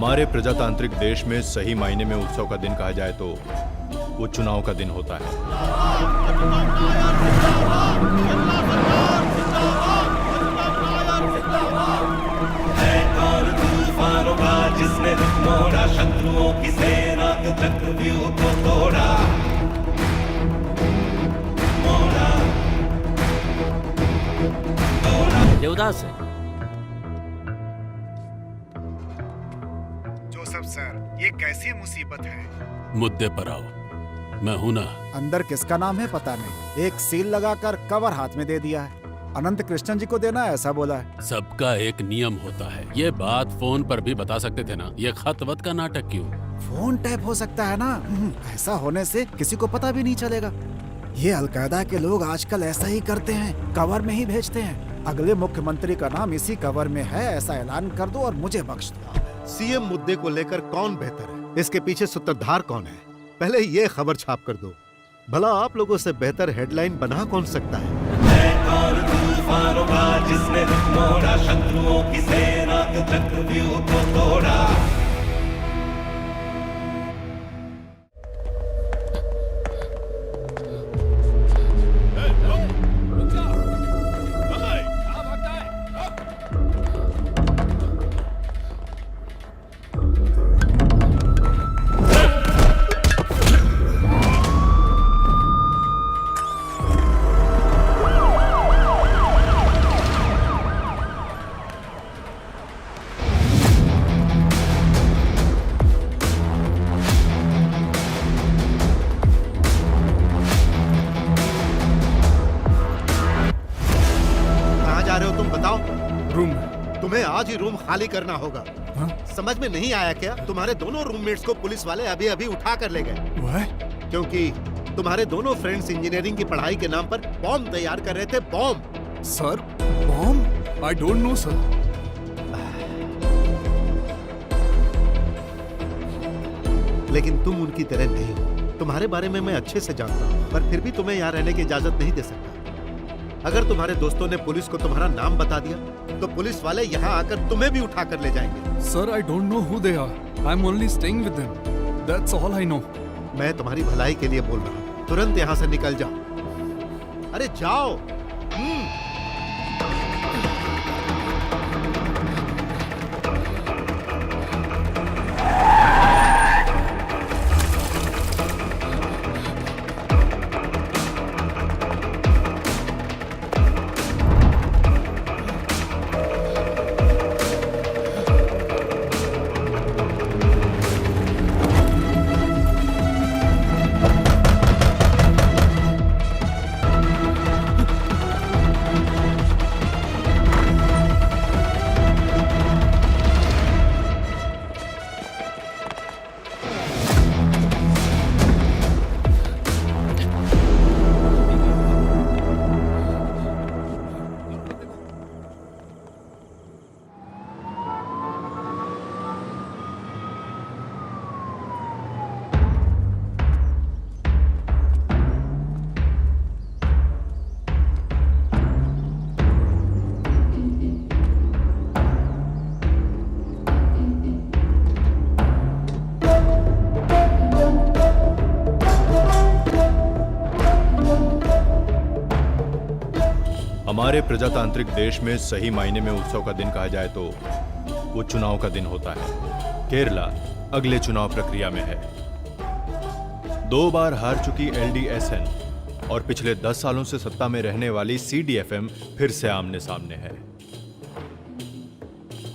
हमारे प्रजातांत्रिक देश में सही मायने में उत्सव का दिन कहा जाए तो वो चुनाव का दिन होता है। और तूफानों का जिसने रुख मोड़ा, शत्रुओं की सेना के चक्रव्यूह को तोड़ा। देवदास है। जोसेफ सर, ये कैसी मुसीबत है? मुद्दे पर आओ, मैं हूं ना। अंदर किसका नाम है पता नहीं, एक सील लगाकर कवर हाथ में दे दिया है। अनंत कृष्णन जी को देना है ऐसा बोला है। सबका एक नियम होता है, ये बात फोन पर भी बता सकते थे ना। ये खत वत का नाटक क्यों? फोन टैप हो सकता है ना, ऐसा होने से किसी को पता भी नहीं चलेगा। ये अलकायदा के लोग आजकल ऐसा ही करते हैं, कवर में ही भेजते हैं। अगले मुख्यमंत्री का नाम इसी कवर में है ऐसा ऐलान कर दो और मुझे बख्श दो। सीएम मुद्दे को लेकर कौन बेहतर है, इसके पीछे सूत्रधार कौन है, पहले ये खबर छाप कर दो। भला आप लोगों से बेहतर हेडलाइन बना कौन सकता है? और तूफानों का जिसने रुख मोड़ा, शत्रुओं की सेना के चक्रव्यूह को तोड़ा। तुम्हें आज ही रूम खाली करना होगा। समझ में नहीं आया क्या? तुम्हारे दोनों रूममेट्स को पुलिस वाले अभी अभी उठा कर ले गए, क्योंकि तुम्हारे दोनों फ्रेंड्स इंजीनियरिंग की पढ़ाई के नाम पर बॉम्ब तैयार कर रहे थे। Bomb sir, bomb? I don't no sir. लेकिन तुम उनकी तरह नहीं हो। तुम्हारे बारे में मैं अच्छे से जानता हूँ, पर फिर भी तुम्हें यहाँ रहने की इजाजत नहीं दे सकता। अगर तुम्हारे दोस्तों ने पुलिस को तुम्हारा नाम बता दिया तो पुलिस वाले यहाँ आकर तुम्हें भी उठा कर ले जाएंगे। Sir, I don't know who they are. I am only staying with them, that's all I know. मैं तुम्हारी भलाई के लिए बोल रहा हूँ, तुरंत यहाँ से निकल जाओ। अरे जाओ। हमारे प्रजातांत्रिक देश में सही मायने में उत्सव का दिन कहा जाए तो वो चुनाव का दिन होता है। केरला अगले चुनाव प्रक्रिया में है। 2 बार हार चुकी एलडीएसएन और पिछले 10 सालों से सत्ता में रहने वाली सीडीएफएम फिर से आमने सामने है।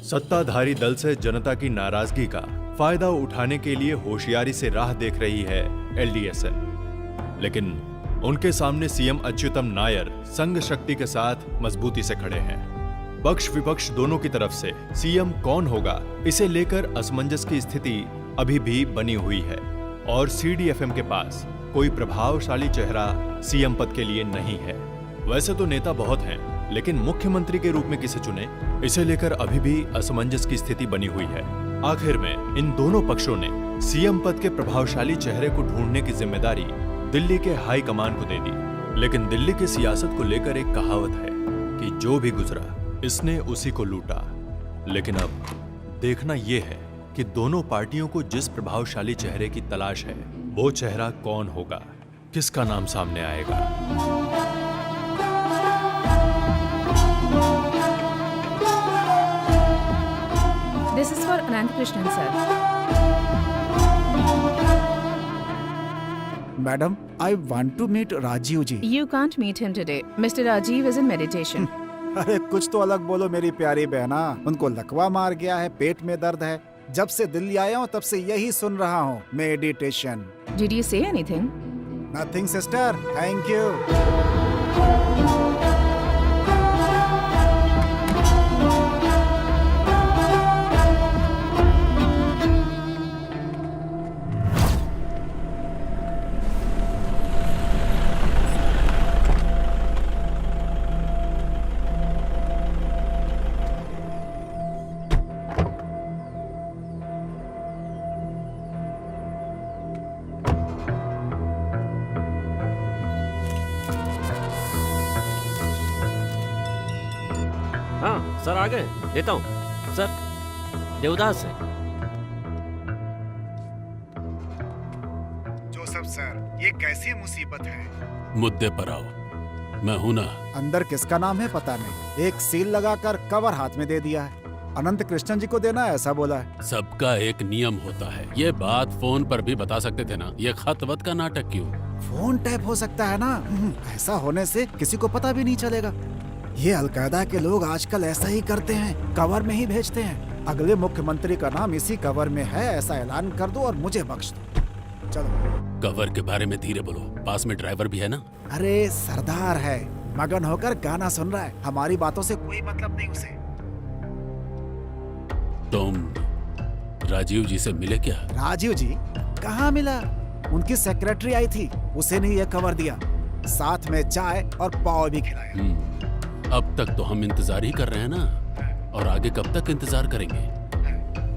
सत्ताधारी दल से जनता की नाराजगी का फायदा उठाने के लिए होशियारी से राह देख रही है एलडीएसएन, लेकिन उनके सामने सीएम अच्युतम नायर संघ शक्ति के साथ मजबूती से खड़े हैं। पक्ष विपक्ष दोनों की तरफ से सीएम कौन होगा इसे लेकर असमंजस की स्थिति अभी भी बनी हुई है और सीडीएफएम के पास कोई प्रभावशाली चेहरा सीएम पद के लिए नहीं है। वैसे तो नेता बहुत हैं, लेकिन मुख्यमंत्री के रूप में किसे चुने इसे लेकर अभी भी असमंजस की स्थिति बनी हुई है। आखिर में इन दोनों पक्षों ने सीएम पद के प्रभावशाली चेहरे को ढूंढने की जिम्मेदारी दिल्ली के हाई कमान को दे दी। लेकिन दिल्ली की सियासत को लेकर एक कहावत है कि जो भी गुजरा इसने उसी को लूटा। लेकिन अब देखना यह है कि दोनों पार्टियों को जिस प्रभावशाली चेहरे की तलाश है, वो चेहरा कौन होगा, किसका नाम सामने आएगा। This is for Anant Krishnan, sir. Madam, I want to meet Rajiv ji. You can't meet him today. Mr. Rajiv is in meditation. अरे कुछ तो अलग बोलो मेरी प्यारी बहना। उनको लकवा मार गया है, पेट में दर्द है। जब से दिल्ली आया हूँ तब से यही सुन रहा हूँ, meditation. Did you say anything? Nothing sister, thank you. हाँ सर, आ गए। देता हूँ सर, देवदास है। जोसेफ सर, ये कैसी मुसीबत है? मुद्दे पर आओ, मैं हूं ना। अंदर किसका नाम है पता नहीं, एक सील लगाकर कवर हाथ में दे दिया है। अनंत कृष्णन जी को देना है ऐसा बोला है। सबका एक नियम होता है, ये बात फोन पर भी बता सकते थे ना। ये खत वत का नाटक क्यों? फोन टैप हो सकता है ना। ऐसा होने से किसी को पता भी नहीं चलेगा। ये अलकायदा के लोग आजकल ऐसा ही करते हैं, कवर में ही भेजते हैं। अगले मुख्यमंत्री का नाम इसी कवर में है, ऐसा ऐलान कर दो और मुझे बख्श दो। चलो। कवर के बारे में धीरे बोलो, पास में ड्राइवर भी है ना। अरे सरदार है, मगन होकर गाना सुन रहा है। हमारी बातों से कोई मतलब नहीं उसे। तुम राजीव जी से मिले क्या? राजीव जी कहाँ मिला? उनकी सेक्रेटरी आई थी, उसे नहीं ये कवर दिया, साथ में चाय और पाव भी खिलाया। अब तक तो हम इंतजार ही कर रहे हैं ना, और आगे कब तक इंतजार करेंगे?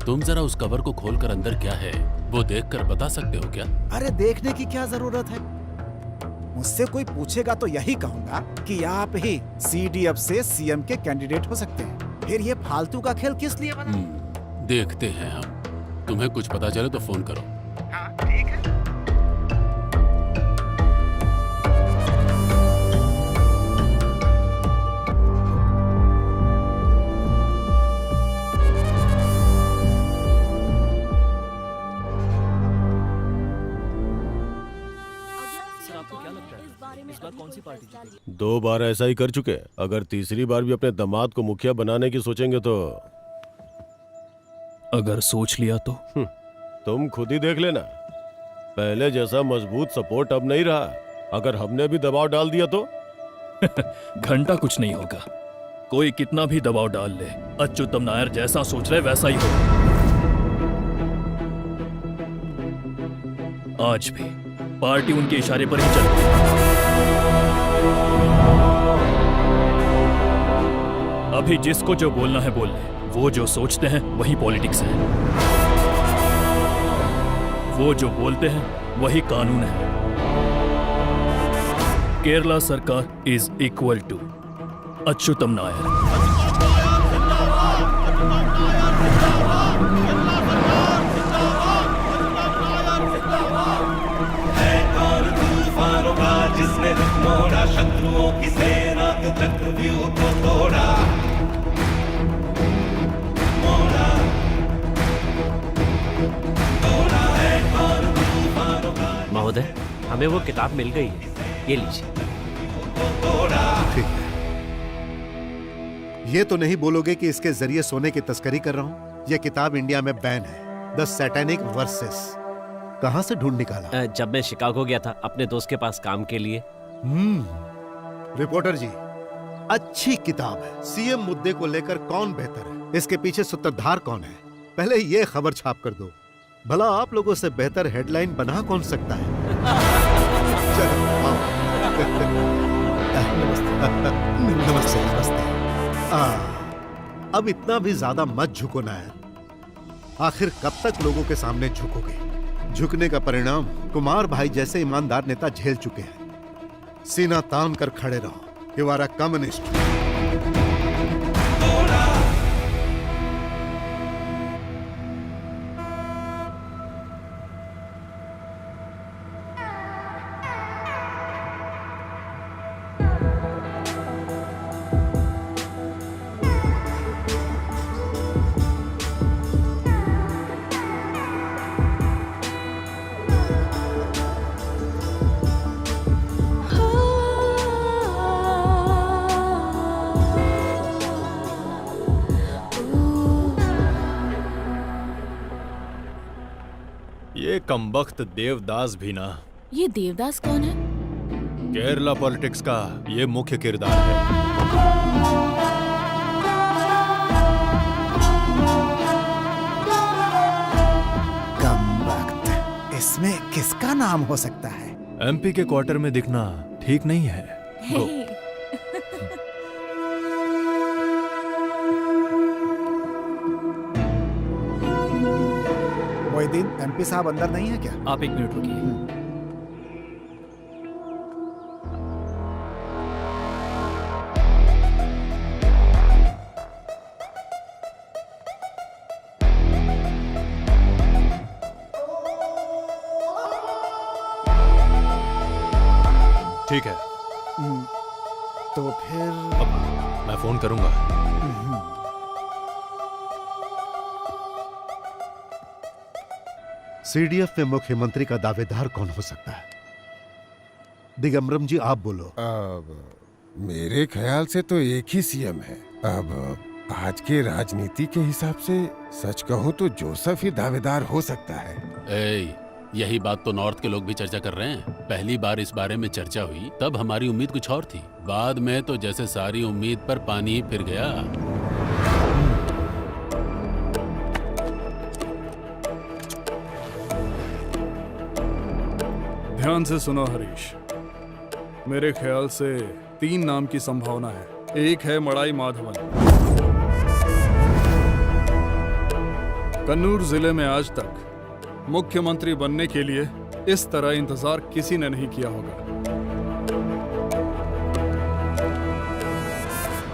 तुम जरा उस कवर को खोलकर अंदर क्या है वो देखकर बता सकते हो क्या? अरे देखने की क्या जरूरत है? मुझसे कोई पूछेगा तो यही कहूंगा कि आप ही CDF से CM के कैंडिडेट हो सकते हैं। फिर ये फालतू का खेल किस लिए बना? देखते हैं हम। तुम्हें कुछ पता चले तो फोन करो। हाँ ठीक है। दो बार ऐसा ही कर चुके, अगर तीसरी बार भी अपने दामाद को मुखिया बनाने की सोचेंगे तो। अगर सोच लिया तो? तुम खुद ही देख लेना, पहले जैसा मजबूत सपोर्ट अब नहीं रहा। अगर हमने भी दबाव डाल दिया तो? घंटा कुछ नहीं होगा, कोई कितना भी दबाव डाल ले, अच्युतम नायर जैसा सोच रहे वैसा ही होगा। आज भी पार्टी उनके इशारे पर ही चलती है। अभी जिसको जो बोलना है बोल ले, वो जो सोचते हैं वही पॉलिटिक्स है, वो जो बोलते हैं वही कानून है। केरला सरकार is equal to Achyutam Nair. जिसने मोड़ा शत्रुओं की सेना के चक्रव्यूह को तोड़ा, मोड़ा तोड़ा है और तूफानों का। महोदय, हमें वो किताब मिल गई है, ये लीजिए। ठीक है। ये तो नहीं बोलोगे कि इसके जरिए सोने की तस्करी कर रहा हूँ? ये किताब इंडिया में बैन है, द सैटेनिक वर्सेस। कहाँ से ढूंढ निकाला? जब मैं शिकागो गया था अपने दोस्त के पास काम के लिए। रिपोर्टर जी, अच्छी किताब है। CM मुद्दे को लेकर कौन बेहतर है, इसके पीछे सूत्रधार कौन है, पहले ये खबर छाप कर दो। भला आप लोगों से बेहतर हेडलाइन बना कौन सकता है? चलो आओ। नमस्ते नमस्ते। अब इतना भी ज्यादा मत झुको नायर। आखिर कब तक लोगों के सामने झुकोगे? झुकने का परिणाम कुमार भाई जैसे ईमानदार नेता झेल चुके हैं। सीना तान कर खड़े रहो। You are a communist. कमबख्त देवदास भी ना। ये देवदास कौन है? केरला पॉलिटिक्स का ये मुख्य किरदार है। कमबख्त, इसमें किसका नाम हो सकता है? एमपी के क्वार्टर में दिखना ठीक नहीं है। गो। मोहिदीन, एमपी साहब अंदर नहीं है क्या? आप एक मिनट रुकिए। ठीक है, तो फिर अब मैं फोन करूंगा। सीडीएफ में मुख्यमंत्री का दावेदार कौन हो सकता है? दिगंबरम जी, आप बोलो। अब मेरे ख्याल से तो एक ही सीएम है। अब आज के राजनीति के हिसाब से सच कहूं तो जोसेफ ही दावेदार हो सकता है। यही बात तो नॉर्थ के लोग भी चर्चा कर रहे हैं। पहली बार इस बारे में चर्चा हुई तब हमारी उम्मीद कुछ और थी, बाद में तो जैसे सारी उम्मीद पर पानी ही फिर गया। ध्यान से सुनो हरीश, मेरे ख्याल से 3 नाम की संभावना है। एक है मड़ाई माधवन। कन्नूर जिले में आज तक मुख्यमंत्री बनने के लिए इस तरह इंतजार किसी ने नहीं किया होगा।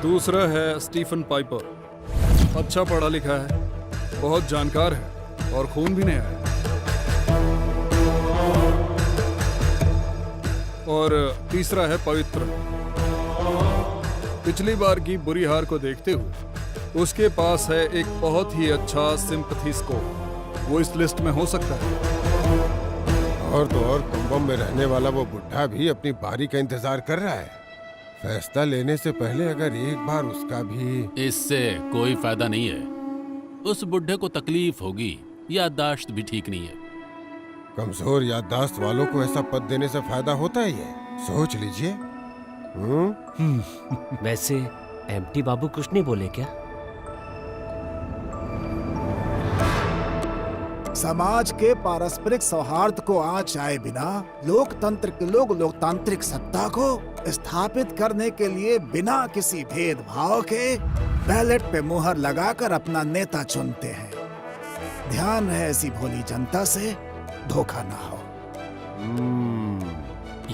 दूसरा है स्टीफन पाइपर। अच्छा पढ़ा लिखा है, बहुत जानकार है और खून भी नया है। और तीसरा है पवित्र। पिछली बार की बुरी हार को देखते हुए उसके पास है एक बहुत ही अच्छा सिंपैथी स्कोर। वो इस लिस्ट में हो सकता है। और तो और कुंभम में रहने वाला वो बुढ़ा भी अपनी बारी का इंतजार कर रहा है। फैसला लेने से पहले अगर एक बार उसका भी। इससे कोई फायदा नहीं है। उस बुढ़े को तकलीफ होगी, याददाश्त भी ठीक नहीं है। कमजोर याददाश्त वालों को ऐसा पद देने से फायदा होता ही है, सोच लीजिए। वैसे एमटी बाबू कुछ नहीं बोले क्या? समाज के पारस्परिक सौहार्द को आंच आए बिना लोकतंत्र के लोग लोकतांत्रिक सत्ता को स्थापित करने के लिए बिना किसी भेदभाव के बैलेट पे मुहर लगाकर अपना नेता चुनते हैं। ध्यान है ऐसी भोली जनता से धोखा ना हो।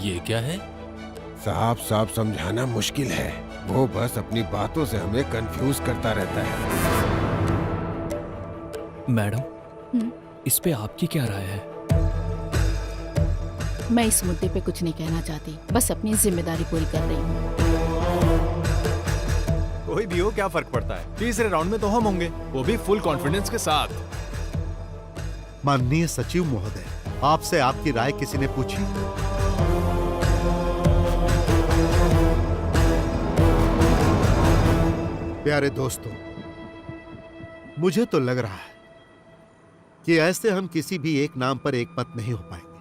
ये क्या है? साफ साफ समझाना मुश्किल है, वो बस अपनी बातों से हमें कंफ्यूज करता रहता है। मैडम, इस पे आपकी क्या राय है? मैं इस मुद्दे पे कुछ नहीं कहना चाहती, बस अपनी जिम्मेदारी पूरी कर रही हूँ। कोई भी हो, क्या फर्क पड़ता है? तीसरे राउंड में तो हम होंगे, वो भी फुल कॉन्फिडेंस के साथ। माननीय सचिव महोदय, आपसे आपकी राय किसी ने पूछी? प्यारे दोस्तों, मुझे तो लग रहा है कि ऐसे हम किसी भी एक नाम पर एक मत नहीं हो पाएंगे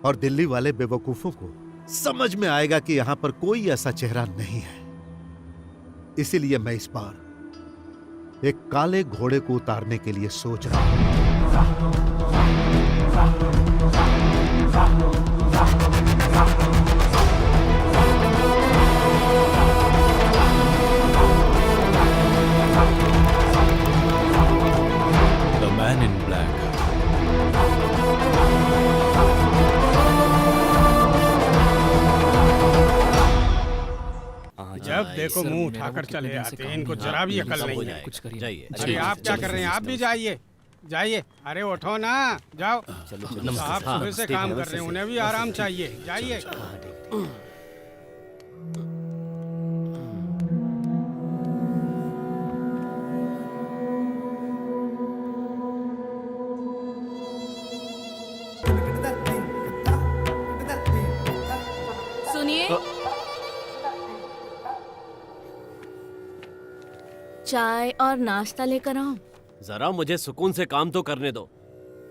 और दिल्ली वाले बेवकूफों को समझ में आएगा कि यहां पर कोई ऐसा चेहरा नहीं है। इसीलिए मैं इस बार एक काले घोड़े को उतारने के लिए सोच रहा हूं। The Man in Black। जब देखो मुंह उठाकर चले आते हैं, इनको जरा भी अकल नहीं है। कुछ करिए। जाइए। अरे आप क्या कर रहे हैं? आप भी जाइए जाइए। अरे उठो ना, जाओ। आप सुबह से काम कर रहे हैं, उन्हें भी आराम चाहिए। जाइए। सुनिए, चाय और नाश्ता लेकर आऊं? जरा मुझे सुकून से काम तो करने दो।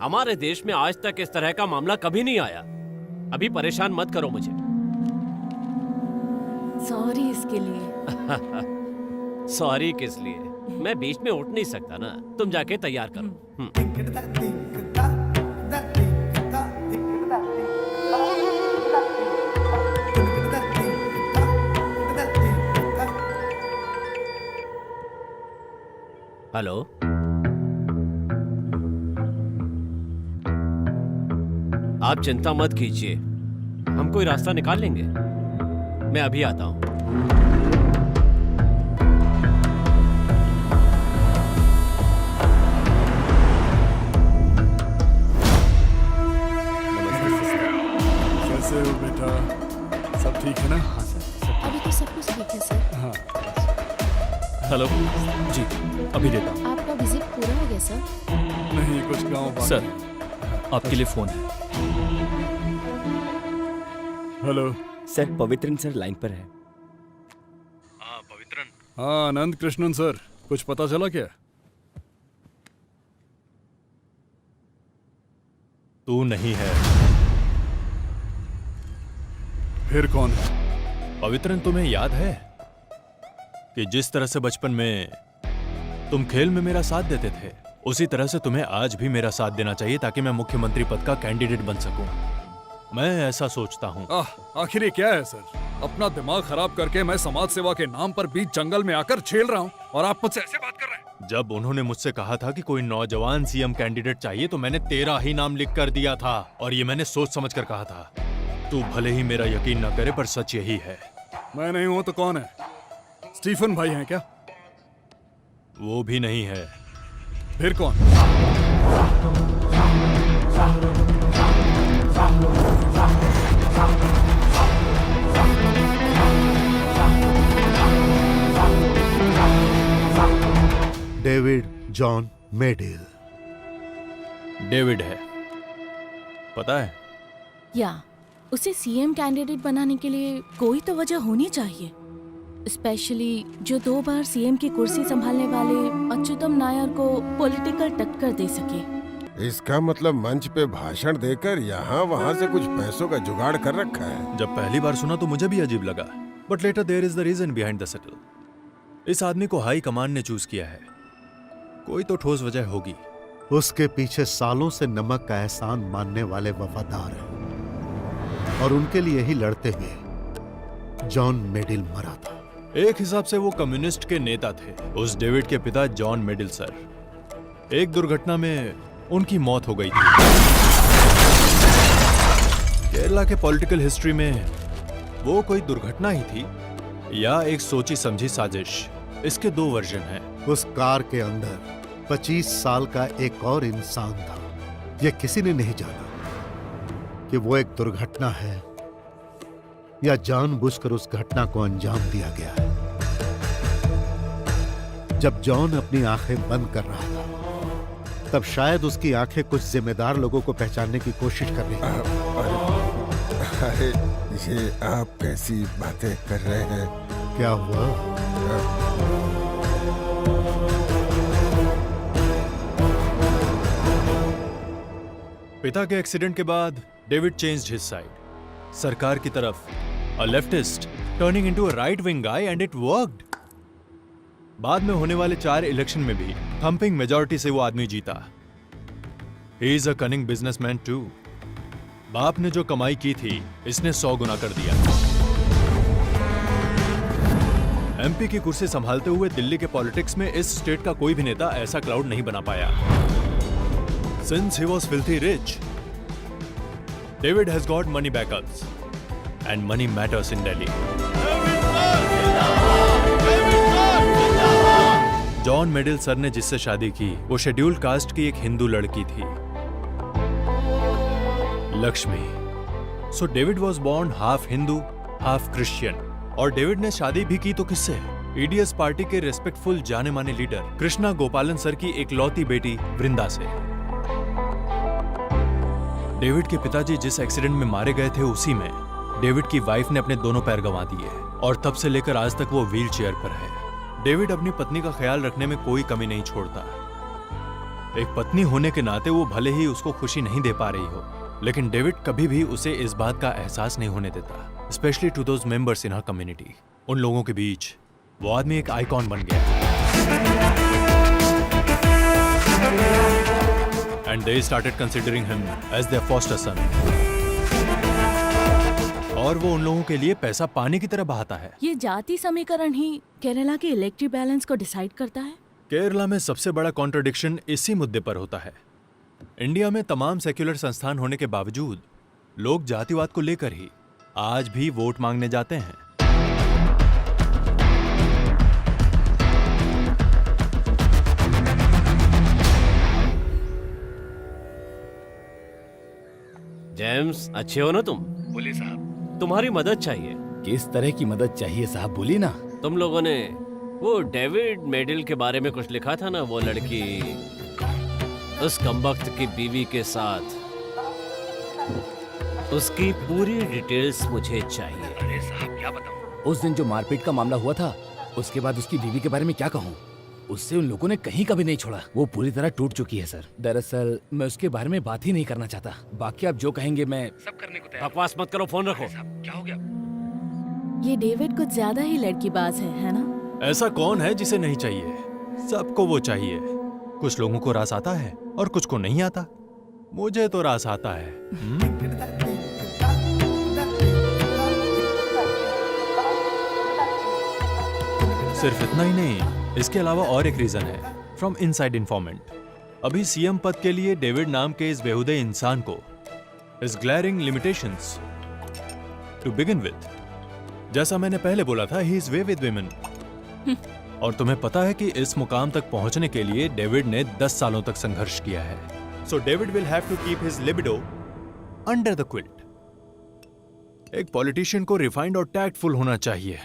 हमारे देश में आज तक इस तरह का मामला कभी नहीं आया। अभी परेशान मत करो मुझे। सॉरी इसके लिए। सॉरी किस लिए? मैं बीच में उठ नहीं सकता ना। तुम जाके तैयार करो। हेलो, आप चिंता मत कीजिए, हम कोई रास्ता निकाल लेंगे। मैं अभी आता हूं। कैसे हो बेटा? सब ठीक है ना? अभी तो सब कुछ ठीक है सर। हाँ। हेलो जी, अभी देता हूँ। आपका विजिट पूरा हो गया सर? नहीं, कुछ गाँव बाकी सर, है। आपके लिए फोन है। Hello sir, Pavithran sir line पर है। हाँ पवित्रन। हाँ आनंद कृष्णन सर, कुछ पता चला क्या? तू नहीं है। फिर कौन है? पवित्रन, तुम्हें याद है कि जिस तरह से बचपन में तुम खेल में मेरा साथ देते थे, उसी तरह से तुम्हें आज भी मेरा साथ देना चाहिए ताकि मैं मुख्यमंत्री पद का कैंडिडेट बन सकूं। मैं ऐसा सोचता हूं। आखिर ये क्या है सर? अपना दिमाग खराब करके मैं समाज सेवा के नाम पर बीच जंगल में आकर झेल रहा हूँ और आप मुझसे ऐसे बात कर रहे हैं? जब उन्होंने मुझसे कहा था कि कोई नौजवान सीएम कैंडिडेट चाहिए तो मैंने तेरा ही नाम लिख कर दिया था, और ये मैंने सोच समझ कर कहा था। तू भले ही मेरा यकीन न करे, पर सच यही है। मैं नहीं हूं तो कौन है? स्टीफन भाई हैं क्या? वो भी नहीं है। फिर कौन? David John मेडिल। डेविड है, पता है? या उसे सीएम कैंडिडेट बनाने के लिए कोई तो वजह होनी चाहिए, स्पेशली जो 2 बार सीएम की कुर्सी संभालने वाले अच्युतम नायर को पॉलिटिकल टक्कर दे सके। इसका मतलब मंच पे भाषण देकर यहाँ वहाँ से कुछ पैसों का जुगाड़ कर रखा है। जब पहली बार सुना तो मुझे भी अजीब लगा, but later there is the reason behind the settle. इस आदमी को हाई कमांड ने चूज किया है, कोई तो ठोस वजह होगी। उसके पीछे सालों से नमक का एहसान मानने वाले वफादार हैं, और उनके लिए ही लड़ते हुए जॉन मेडिल मरा था। एक हिसाब से वो कम्युनिस्ट के नेता थे। उस डेविड के पिता जॉन मेडिल सर, एक दुर्घटना में उनकी मौत हो गई थी। केरला के पॉलिटिकल हिस्ट्री में वो कोई दुर्घटना ही थी या एक सोची समझी साजिश, इसके 2 वर्जन हैं। उस कार के अंदर 25 साल का एक और इंसान था। यह किसी ने नहीं जाना कि वो एक दुर्घटना है या जानबूझकर उस घटना को अंजाम दिया गया है। जब जॉन अपनी आंखें बंद कर रहा था, तब शायद उसकी आंखें कुछ जिम्मेदार लोगों को पहचानने की कोशिश कर रही थी। अरे ये आप कैसी बातें कर रहे हैं? क्या हुआ? पिता के एक्सीडेंट के बाद डेविड चेंज्ड हिज साइड। सरकार की तरफ, a leftist turning into a right wing guy, and it worked. बाद में होने वाले 4 इलेक्शन में भी थंपिंग मेजॉरिटी से वो आदमी जीता। He is a cunning businessman too. बाप ने जो कमाई की थी, इसने 100 गुना कर दिया। एमपी की कुर्सी संभालते हुए दिल्ली के पॉलिटिक्स में इस स्टेट का कोई भी नेता ऐसा क्लाउड नहीं बना पाया। Since he was filthy rich, David has got money backups, and money matters in Delhi. John Medill sir ने जिससे शादी की, वो शेड्यूल्ड कास्ट की एक हिंदू लड़की थी, Lakshmi. So David was born half Hindu half Christian. और डेविड ने शादी भी की तो किससे? ईडीएस पार्टी के रेस्पेक्टफुल जाने माने लीडर कृष्णा गोपालन सर की एकलौती बेटी वृंदा से। डेविड के पिताजी जिस एक्सीडेंट में मारे गए थे, उसी में डेविड की वाइफ ने अपने दोनों पैर गंवा दिए, और तब से लेकर आज तक वो व्हील चेयर पर है। डेविड अपनी पत्नी का ख्याल रखने में कोई कमी नहीं छोड़ता। एक पत्नी होने के नाते वो भले ही उसको खुशी नहीं दे पा रही हो, लेकिन डेविड कभी भी उसे इस बात का एहसास नहीं होने देता, specially to those members in her community. उन लोगों के बीच वो आदमी एक आइकॉन बन गया and they started considering him as their foster son. और वो उन लोगों के लिए पैसा पानी की तरह बहाता है। ये जाति समीकरण ही केरला के इलेक्ट्रिक बैलेंस को डिसाइड करता है। केरला में सबसे बड़ा कॉन्ट्रडिक्शन इसी मुद्दे पर होता है। इंडिया में तमाम सेक्युलर संस्थान होने के बावजूद लोग जातिवाद को लेकर ही आज भी वोट मांगने जाते हैं। जेम्स, अच्छे हो ना तुम? बोलिए साहब। तुम्हारी मदद चाहिए। किस तरह की मदद चाहिए साहब, बोलिए ना। तुम लोगों ने वो डेविड मेडल के बारे में कुछ लिखा था ना, वो लड़की उस कमबख्त की बीवी के साथ, उसकी पूरी डिटेल्स मुझे चाहिए। अरे साहब क्या बताऊं, उस दिन जो मारपीट का मामला हुआ था, उसके बाद उसकी बीवी के बारे में क्या कहूं। उससे उन लोगों ने कहीं कभी नहीं छोड़ा। वो पूरी तरह टूट चुकी है सर। दरअसल मैं उसके बारे में बात ही नहीं करना चाहता। बाकी आप जो कहेंगे मैं सब करने को तैयार। बकवास मत करो, फोन रखो। क्या हो गया? ये डेविड कुछ ज्यादा ही लड़कीबाज है ना? ऐसा कौन है जिसे नहीं चाहिए? सबको वो चाहिए। कुछ लोगों को रास आता है और कुछ को नहीं आता। मुझे तो रास आता है। सिर्फ इतना ही नहीं, इसके अलावा और एक रीजन है, फ्रॉम इनसाइड इन्फॉर्मेंट। अभी सीएम पद के लिए डेविड नाम के इस बेहुदे इंसान को इस glaring limitations to begin with. जैसा मैंने पहले बोला था, he is way with women. और तुम्हें पता है कि इस मुकाम तक पहुंचने के लिए डेविड ने 10 सालों तक संघर्ष किया है। So David will have to keep his libido under the quilt. एक पॉलिटिशियन को रिफाइंड और टैक्टफुल होना चाहिए।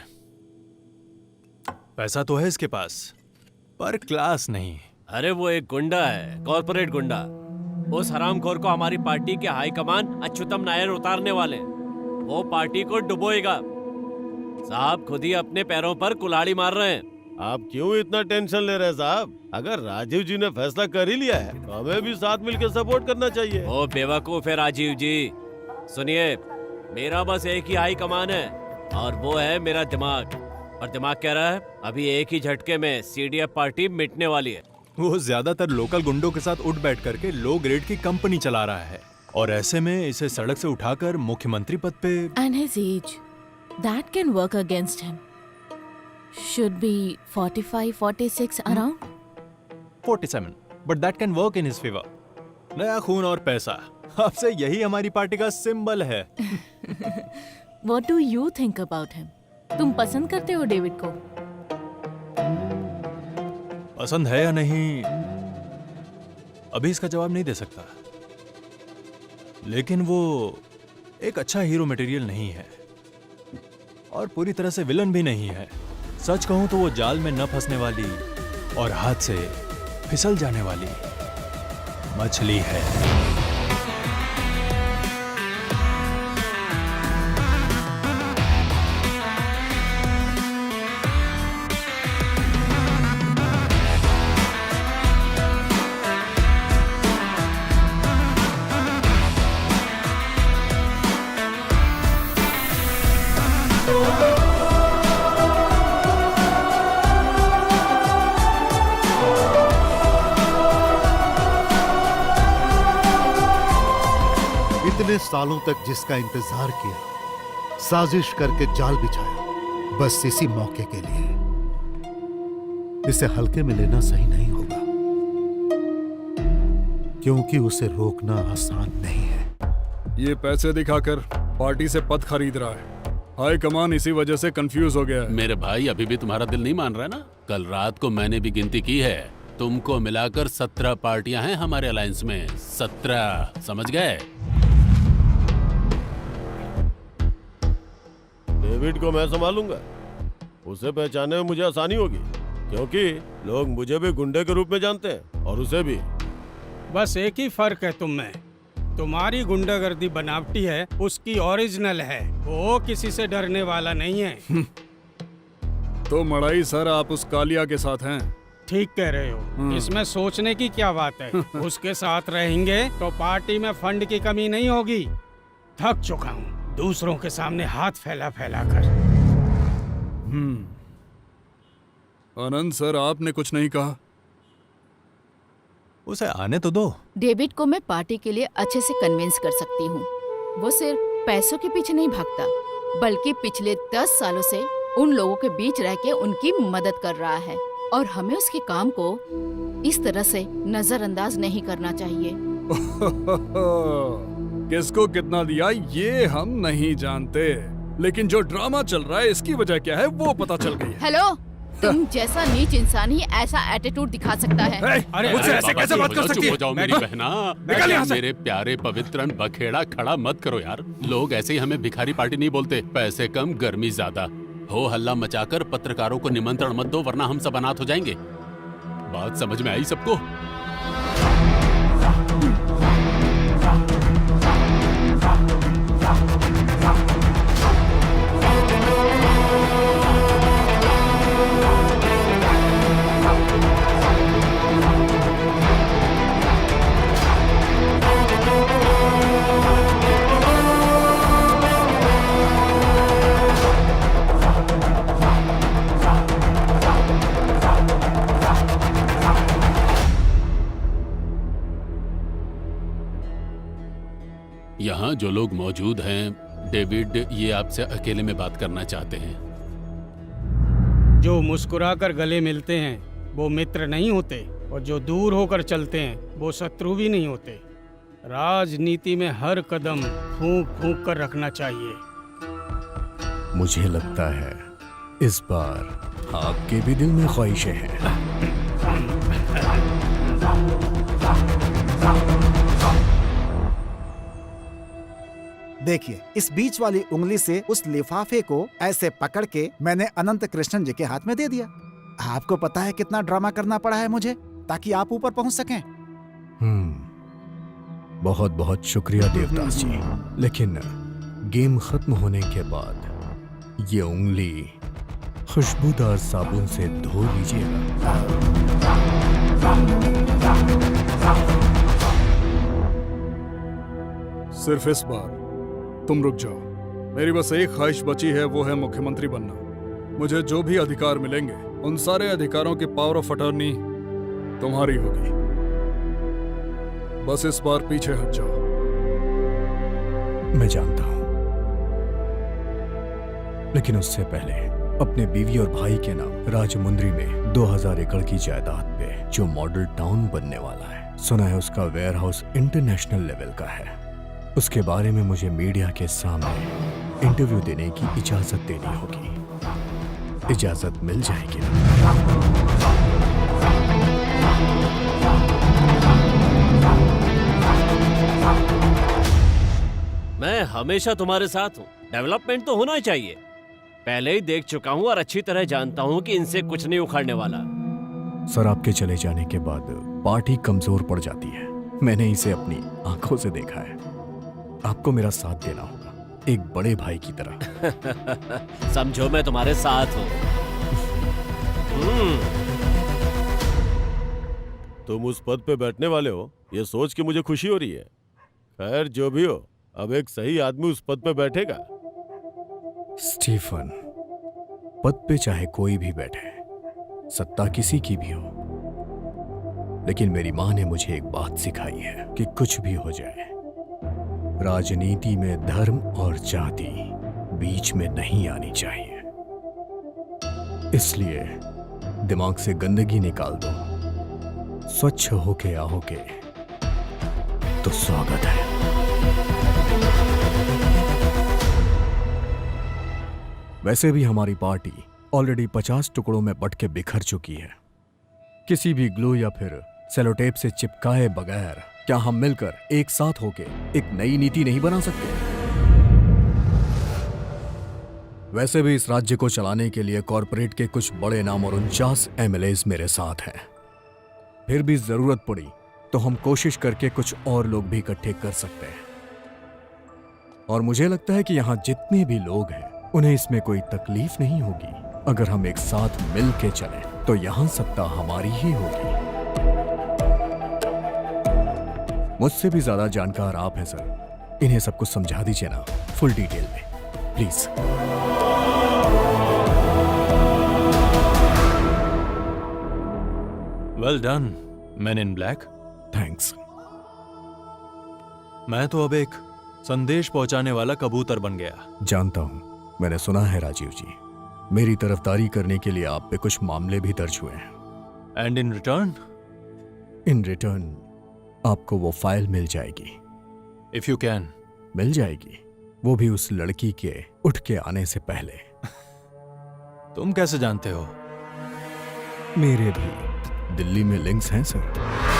पैसा तो है इसके पास, पर क्लास नहीं। अरे वो एक गुंडा है, कॉर्पोरेट गुंडा। उस हरामखोर को हमारी पार्टी के हाई कमान अच्युतम नायर उतारने वाले। वो पार्टी को डुबोएगा। साहब खुद ही अपने पैरों पर कुल्हाड़ी मार रहे हैं। आप क्यों इतना टेंशन ले रहे हैं साहब? अगर राजीव जी ने फैसला कर ही लिया है तो हमें भी साथ मिलकर सपोर्ट करना चाहिए। ओ बेवकूफ है राजीव जी। सुनिए, मेरा बस एक ही हाई कमान है और वो है मेरा दिमाग। और दिमाग कह रहा है अभी एक ही झटके में सीडीएफ पार्टी मिटने वाली है। वो ज्यादातर लोकल गुंडों के साथ उठ बैठ करके लो ग्रेड की कंपनी चला रहा है, और ऐसे में इसे सड़क से उठाकर मुख्यमंत्री पद पे। And his age, that can work against him. Should be 45, 46 around. 47, but that can work in his favor. नया खून और पैसा, अब से यही हमारी पार्टी का सिंबल है। What do you think about him? तुम पसंद करते हो डेविड को? पसंद है या नहीं, अभी इसका जवाब नहीं दे सकता। लेकिन वो एक अच्छा हीरो मटेरियल नहीं है और पूरी तरह से विलन भी नहीं है। सच कहूं तो वो जाल में न फंसने वाली और हाथ से फिसल जाने वाली मछली है। इतने सालों तक जिसका इंतजार किया, साजिश करके जाल बिछाया, बस इसी मौके के लिए। इसे हल्के में लेना सही नहीं होगा, क्योंकि उसे रोकना आसान नहीं है। ये पैसे दिखाकर पार्टी से पद खरीद रहा है। हाई कमान इसी वजह से कंफ्यूज हो गया है। मेरे भाई, अभी भी तुम्हारा दिल नहीं मान रहा है ना? कल रात को मैंने भी गिनती की है, तुमको मिलाकर 17 पार्टियां हैं हमारे अलायंस में। 17, समझ गए? डेविड को मैं संभालूंगा। उसे पहचानने में मुझे आसानी होगी, क्योंकि लोग मुझे भी गुंडे के रूप में जानते हैं और उसे भी। बस एक ही फर्क है तुम में, तुम्हारी गुंडागर्दी बनावटी है, उसकी ओरिजिनल है। वो किसी से डरने वाला नहीं है। तो मड़ाई सर, आप उस कालिया के साथ हैं? ठीक कह रहे हो, इसमें सोचने की क्या बात है। उसके साथ रहेंगे तो पार्टी में फंड की कमी नहीं होगी। थक चुका हूँ दूसरों के सामने हाथ फैला फैला कर। आनंद सर, आपने कुछ नहीं कहा। उसे आने तो दो। डेविड को मैं पार्टी के लिए अच्छे से कन्विंस कर सकती हूँ। वो सिर्फ पैसों के पीछे नहीं भागता, बल्कि पिछले 10 सालों से उन लोगों के बीच रह के उनकी मदद कर रहा है, और हमें उसके काम को इस तरह से नजरअंदाज नहीं करना चाहिए। किसको कितना दिया ये हम नहीं जानते, लेकिन जो ड्रामा चल रहा है इसकी वजह क्या है वो पता चल गई है। हेलो, तुम जैसा नीच इंसान ही ऐसा एटीट्यूड दिखा सकता है। अरे मुझसे ऐसे कैसे बात कर सकती है? हो जाओ मेरी बहना। निकल यहाँ से। मेरे प्यारे पवित्रन बखेड़ा खड़ा मत करो यार। लोग ऐसे ही हमें भिखारी पार्टी नहीं बोलते। पैसे कम गर्मी ज्यादा। हो हल्ला मचाकर पत्रकारों को निमंत्रण मत दो, वरना हम सब अनाथ हो जाएंगे। बात समझ में आई सबको? यहाँ जो लोग मौजूद हैं, डेविड ये आपसे अकेले में बात करना चाहते हैं। जो मुस्कुराकर गले मिलते हैं वो मित्र नहीं होते, और जो दूर होकर चलते हैं वो शत्रु भी नहीं होते। राजनीति में हर कदम फूंक फूंक कर रखना चाहिए। मुझे लगता है इस बार आपके भी दिल में ख्वाहिशें हैं। देखिए, इस बीच वाली उंगली से उस लिफाफे को ऐसे पकड़ के मैंने अनंत कृष्णन जी के हाथ में दे दिया। आपको पता है कितना ड्रामा करना पड़ा है मुझे, ताकि आप ऊपर पहुंच सकें। बहुत बहुत शुक्रिया देवदास जी, लेकिन गेम खत्म होने के बाद ये उंगली खुशबूदार साबुन से धो लीजिएगा। सिर्फ इस बार तुम रुक जाओ। मेरी बस एक ख्वाहिश बची है, वो है मुख्यमंत्री बनना। मुझे जो भी अधिकार मिलेंगे उन सारे अधिकारों की पावर ऑफ अटॉर्नी तुम्हारी होगी। बस इस बार पीछे हट जाओ। मैं जानता हूं, लेकिन उससे पहले अपने बीवी और भाई के नाम राजमुंद्री में 2000 एकड़ की जायदाद पे जो मॉडल टाउन बनने वाला है, सुना है उसका वेयर हाउस इंटरनेशनल लेवल का है। उसके बारे में मुझे मीडिया के सामने इंटरव्यू देने की इजाजत देनी होगी। इजाजत मिल जाएगी ना? मैं हमेशा तुम्हारे साथ हूँ। डेवलपमेंट तो होना ही चाहिए। पहले ही देख चुका हूँ और अच्छी तरह जानता हूँ कि इनसे कुछ नहीं उखाड़ने वाला। सर, आपके चले जाने के बाद पार्टी कमजोर पड़ जाती है। मैंने इसे अपनी आंखों से देखा है। आपको मेरा साथ देना होगा, एक बड़े भाई की तरह। समझो मैं तुम्हारे साथ हूँ। तुम उस पद पे बैठने वाले हो, ये सोच के मुझे खुशी हो रही है। खैर जो भी हो, अब एक सही आदमी उस पद पे बैठेगा। स्टीफन, पद पे चाहे कोई भी बैठे, सत्ता किसी की भी हो, लेकिन मेरी माँ ने मुझे एक बात सिखाई है कि कुछ भी हो जाए, राजनीति में धर्म और जाति बीच में नहीं आनी चाहिए। इसलिए दिमाग से गंदगी निकाल दो, स्वच्छ होके आओगे तो स्वागत है। वैसे भी हमारी पार्टी ऑलरेडी 50 टुकड़ों में बट के बिखर चुकी है। किसी भी ग्लू या फिर सेलोटेप से चिपकाए बगैर क्या हम मिलकर एक साथ होके एक नई नीति नहीं बना सकते? वैसे भी इस राज्य को चलाने के लिए कॉरपोरेट के कुछ बड़े नाम और 49 MLAs मेरे साथ हैं। फिर भी जरूरत पड़ी तो हम कोशिश करके कुछ और लोग भी इकट्ठे कर सकते हैं। और मुझे लगता है कि यहां जितने भी लोग हैं उन्हें इसमें कोई तकलीफ नहीं होगी अगर हम एक साथ मिल के चलें। तो यहाँ सत्ता हमारी ही होगी। मुझसे भी ज्यादा जानकार आप हैं सर, इन्हें सब कुछ समझा दीजिए ना, फुल डिटेल में please. Well done man in black. Thanks. मैं तो अब एक संदेश पहुंचाने वाला कबूतर बन गया। जानता हूं, मैंने सुना है राजीव जी, मेरी तरफदारी करने के लिए आप पे कुछ मामले भी दर्ज हुए हैं। And in return? In return आपको वो फाइल मिल जाएगी। If you can. मिल जाएगी, वो भी उस लड़की के उठ के आने से पहले। तुम कैसे जानते हो? मेरे भी दिल्ली में लिंक्स हैं सर।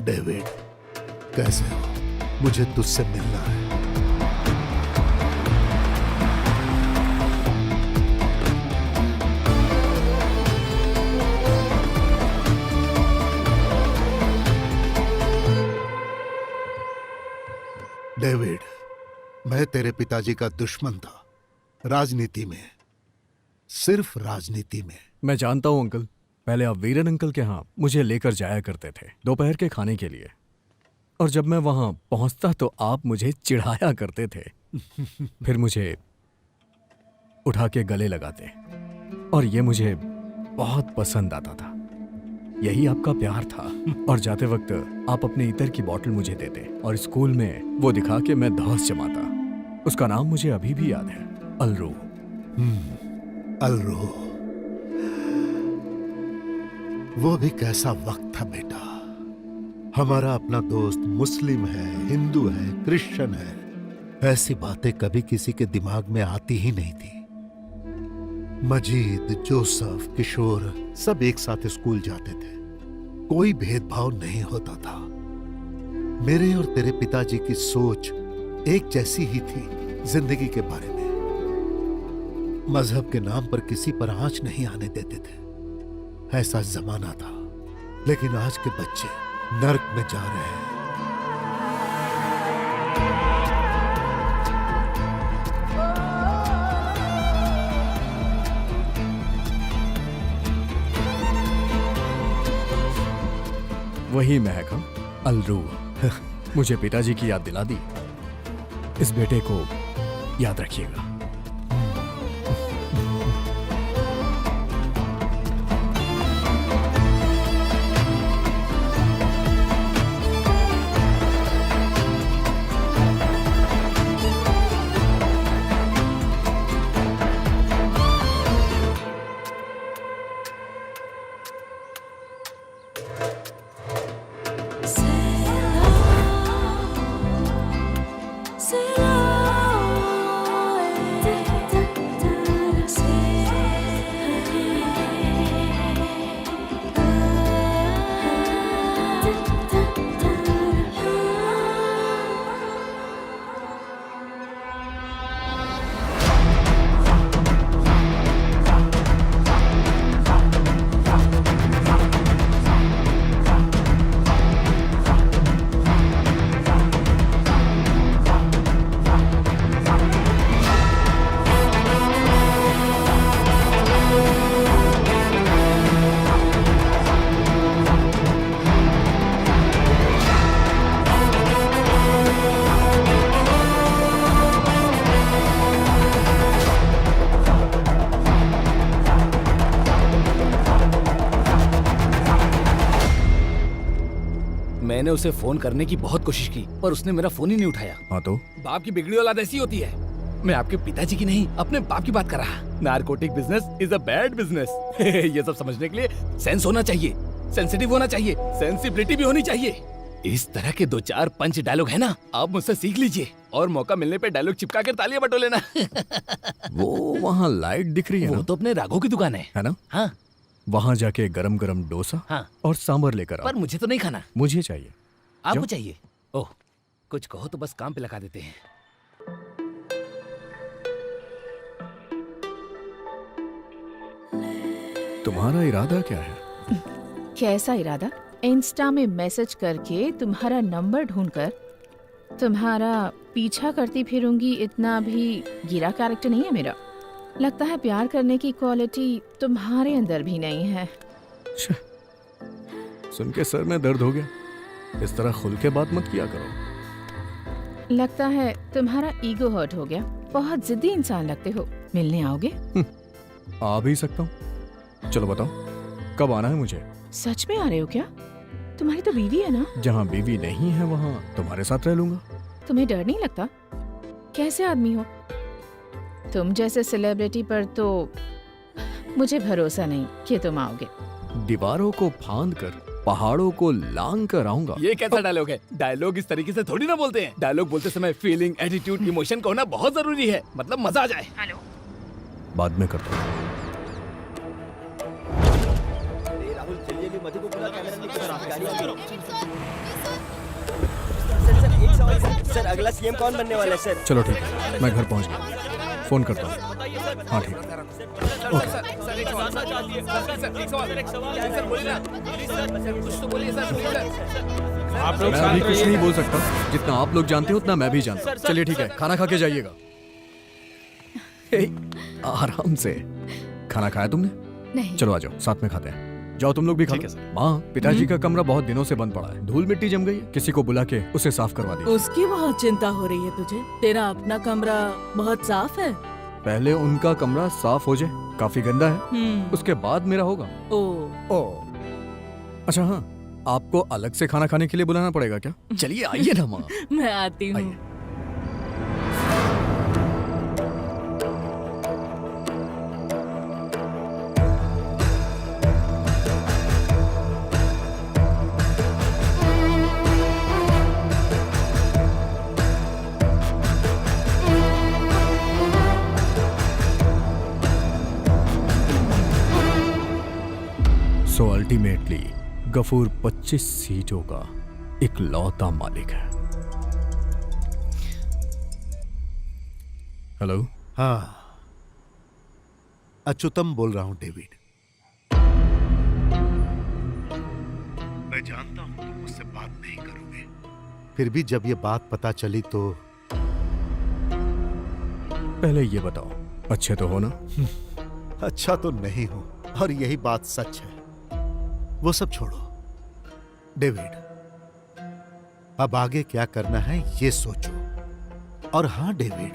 डेविड, कैसे हो? मुझे तुझसे मिलना है। डेविड, मैं तेरे पिताजी का दुश्मन था, राजनीति में, सिर्फ राजनीति में। मैं जानता हूं अंकल, पहले आप वीरन अंकल के यहाँ मुझे लेकर जाया करते थे दोपहर के खाने के लिए, और जब मैं वहां पहुंचता तो आप मुझे चिढ़ाया करते थे। फिर मुझे उठा के गले लगाते, और ये मुझे बहुत पसंद आता था। यही आपका प्यार था। और जाते वक्त आप अपने इतर की बोतल मुझे देते, और स्कूल में वो दिखा के मैं धौस जमाता। उसका नाम मुझे अभी भी याद है, अलरू। अलरू, वो भी कैसा वक्त था बेटा। हमारा अपना दोस्त मुस्लिम है, हिंदू है, क्रिश्चियन है, ऐसी बातें कभी किसी के दिमाग में आती ही नहीं थी। मजीद, जोसेफ, किशोर सब एक साथ स्कूल जाते थे, कोई भेदभाव नहीं होता था। मेरे और तेरे पिताजी की सोच एक जैसी ही थी जिंदगी के बारे में। मजहब के नाम पर किसी पर आंच नहीं आने देते थे, ऐसा जमाना था। लेकिन आज के बच्चे नर्क में जा रहे हैं। वही महक, अलरू। मुझे पिताजी की याद दिला दी। इस बेटे को याद रखिएगा। मैंने उसे फोन करने की बहुत कोशिश की, पर उसने मेरा फोन ही नहीं उठाया। हाँ तो? बाप की बिगड़ी औलाद ऐसी होती है। मैं आपके पिताजी की नहीं, अपने बाप की बात कर रहा। Narcotic business is a bad business. ये सब समझने के लिए सेंस होना चाहिए, सेंसिटिव होना चाहिए, सेंसिबिलिटी भी होनी चाहिए। इस तरह के 2-4 पंच डायलॉग है ना, आप मुझसे सीख लीजिए, और मौका मिलने पे डायलॉग चिपका कर तालियां बटो लेना। वो वहाँ लाइट दिख रही है वो ना? तो अपने राघव की दुकान है ना? हाँ। वहाँ जाके गरम गरम डोसा हाँ। और सांबर लेकर आओ। पर मुझे तो नहीं खाना। मुझे चाहिए। आपको चाहिए? ओह, कुछ कहो तो बस काम पे लगा देते हैं। तुम्हारा इरादा क्या है? कैसा इरादा? इंस्टा में मैसेज करके तुम्हारा नंबर ढूंढकर तुम्हारा पीछा करती फिरूंगी, इतना भी गिरा कैरेक्टर नहीं है मेरा। लगता है प्यार करने की क्वालिटी तुम्हारे अंदर भी नहीं है। सुन के सर में दर्द हो गया। इस तरह खुल के बात मत किया करो। लगता है तुम्हारा ईगो हर्ट हो गया। बहुत जिद्दी इंसान लगते हो। मिलने आओगे? आ भी सकता हूँ। चलो बताओ, कब आना है मुझे? सच में आ रहे हो क्या? तुम्हारी तो बीवी है ना? जहाँ बीवी नहीं है वहाँ तुम्हारे साथ रह लूंगा। तुम्हें डर नहीं लगता? कैसे आदमी हो तुम? जैसे सेलिब्रिटी पर तो मुझे भरोसा नहीं कि तुम आओगे। दीवारों को फांद कर पहाड़ों को लांग कर आऊंगा। ये कैसा डायलॉग है? डायलॉग इस तरीके से थोड़ी ना बोलते हैं। डायलॉग बोलते समय फीलिंग, एटीट्यूड, इमोशन का होना बहुत जरूरी है। मतलब मजा आ जाए। हेलो, बाद में करता हूँ। सर अगला सीएम कौन बनने वाला है सर? चलो ठीक है, मैं घर पहुंच गया, फोन करता हूँ। हाँ ठीक है। आप लोग मैं अभी कुछ नहीं बोल सकता। जितना आप लोग जानते हो उतना मैं भी जानता हूँ। चलिए ठीक है, खाना खा के जाइएगा। आराम से। खाना खाया तुमने? नहीं। चलो आ जाओ, साथ में खाते हैं। जाओ तुम लोग भी खा लो। माँ, पिताजी का कमरा बहुत दिनों से बंद पड़ा है। धूल मिट्टी जम गई है। किसी को बुला के उसे साफ करवा दे। उसकी बहुत चिंता हो रही है तुझे। तेरा अपना कमरा बहुत साफ है। पहले उनका कमरा साफ हो जाए, काफी गंदा है। उसके बाद मेरा होगा। ओ। अच्छा हाँ, आपको अलग से खाना खाने के लिए बुलाना पड़ेगा क्या? चलिए आइए ना माँ। मैं आती हूँ। सो अल्टीमेटली गफूर 25 सीटों का इकलौता मालिक है। हेलो। हाँ, अच्युतम बोल रहा हूं डेविड। मैं जानता हूं तुम मुझसे बात नहीं करोगे, फिर भी जब ये बात पता चली तो पहले ये बताओ, अच्छे तो हो ना? अच्छा तो नहीं हूं, और यही बात सच है। वो सब छोड़ो डेविड, अब आगे क्या करना है ये सोचो। और हाँ डेविड,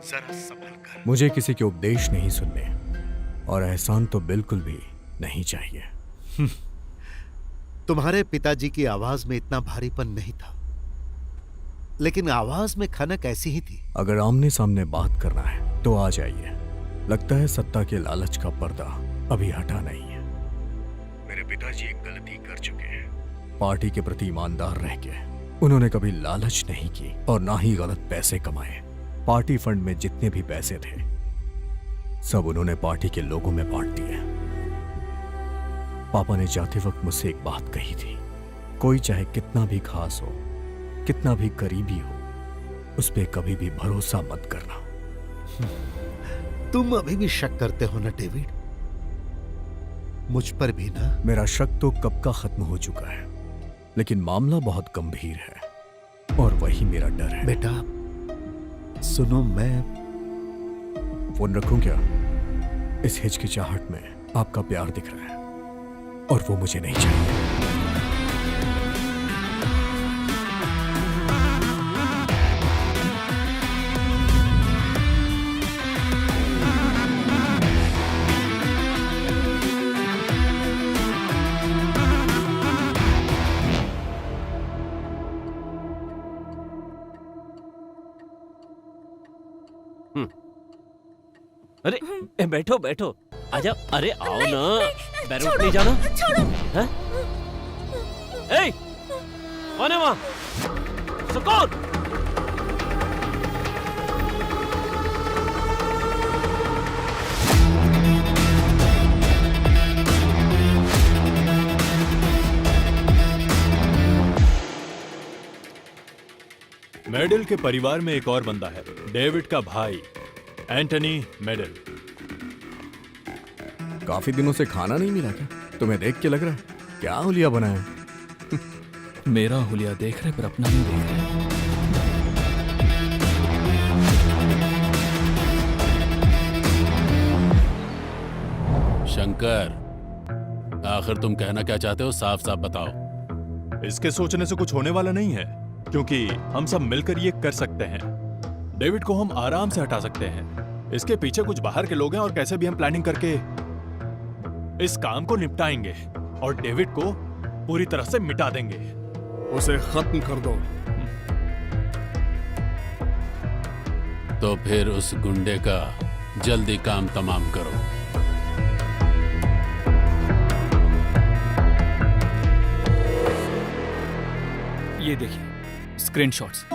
जरा संभल कर। मुझे किसी के उपदेश नहीं सुनने, और एहसान तो बिल्कुल भी नहीं चाहिए। तुम्हारे पिताजी की आवाज में इतना भारीपन नहीं था, लेकिन आवाज में खनक ऐसी ही थी। अगर आमने सामने बात करना है तो आ जाइए। लगता है सत्ता के लालच का पर्दा अभी हटा नहीं है। मेरे पिताजी एक गलती कर चुके हैं। पार्टी के प्रति ईमानदार रह के उन्होंने कभी लालच नहीं की और ना ही गलत पैसे कमाए। पार्टी फंड में जितने भी पैसे थे सब उन्होंने पार्टी के लोगों में बांट दिए। पापा ने जाते वक्त मुझसे एक बात कही थी, कोई चाहे कितना भी खास हो, कितना भी करीबी हो, उस पे कभी भी भरोसा मत करना। तुम अभी भी शक करते हो ना डेविड? मुझ पर भी ना? मेरा शक तो कब का खत्म हो चुका है, लेकिन मामला बहुत गंभीर है और वही मेरा डर है। बेटा सुनो, मैं फोन रखूं क्या? इस हिचकिचाहट में आपका प्यार दिख रहा है और वो मुझे नहीं चाहिए। अरे बैठो बैठो, आजा। अरे आओ ना। बैरूट नहीं जाना? हैं? ए, कौन है वहां? सुकून। मेडल के परिवार में एक और बंदा है, डेविड का भाई एंटनी मेडल। काफी दिनों से खाना नहीं मिला क्या? तुम्हें देख के लग रहा है क्या हुलिया बनाया? मेरा हुलिया देख रहे पर अपना नहीं देख रहे। शंकर, आखिर तुम कहना क्या चाहते हो? साफ साफ बताओ। इसके सोचने से कुछ होने वाला नहीं है, क्योंकि हम सब मिलकर ये कर सकते हैं। डेविड को हम आराम से हटा सकते हैं। इसके पीछे कुछ बाहर के लोग हैं और कैसे भी हम प्लानिंग करके इस काम को निपटाएंगे और डेविड को पूरी तरह से मिटा देंगे। उसे खत्म कर दो। तो फिर उस गुंडे का जल्दी काम तमाम करो। ये देखिए screenshots.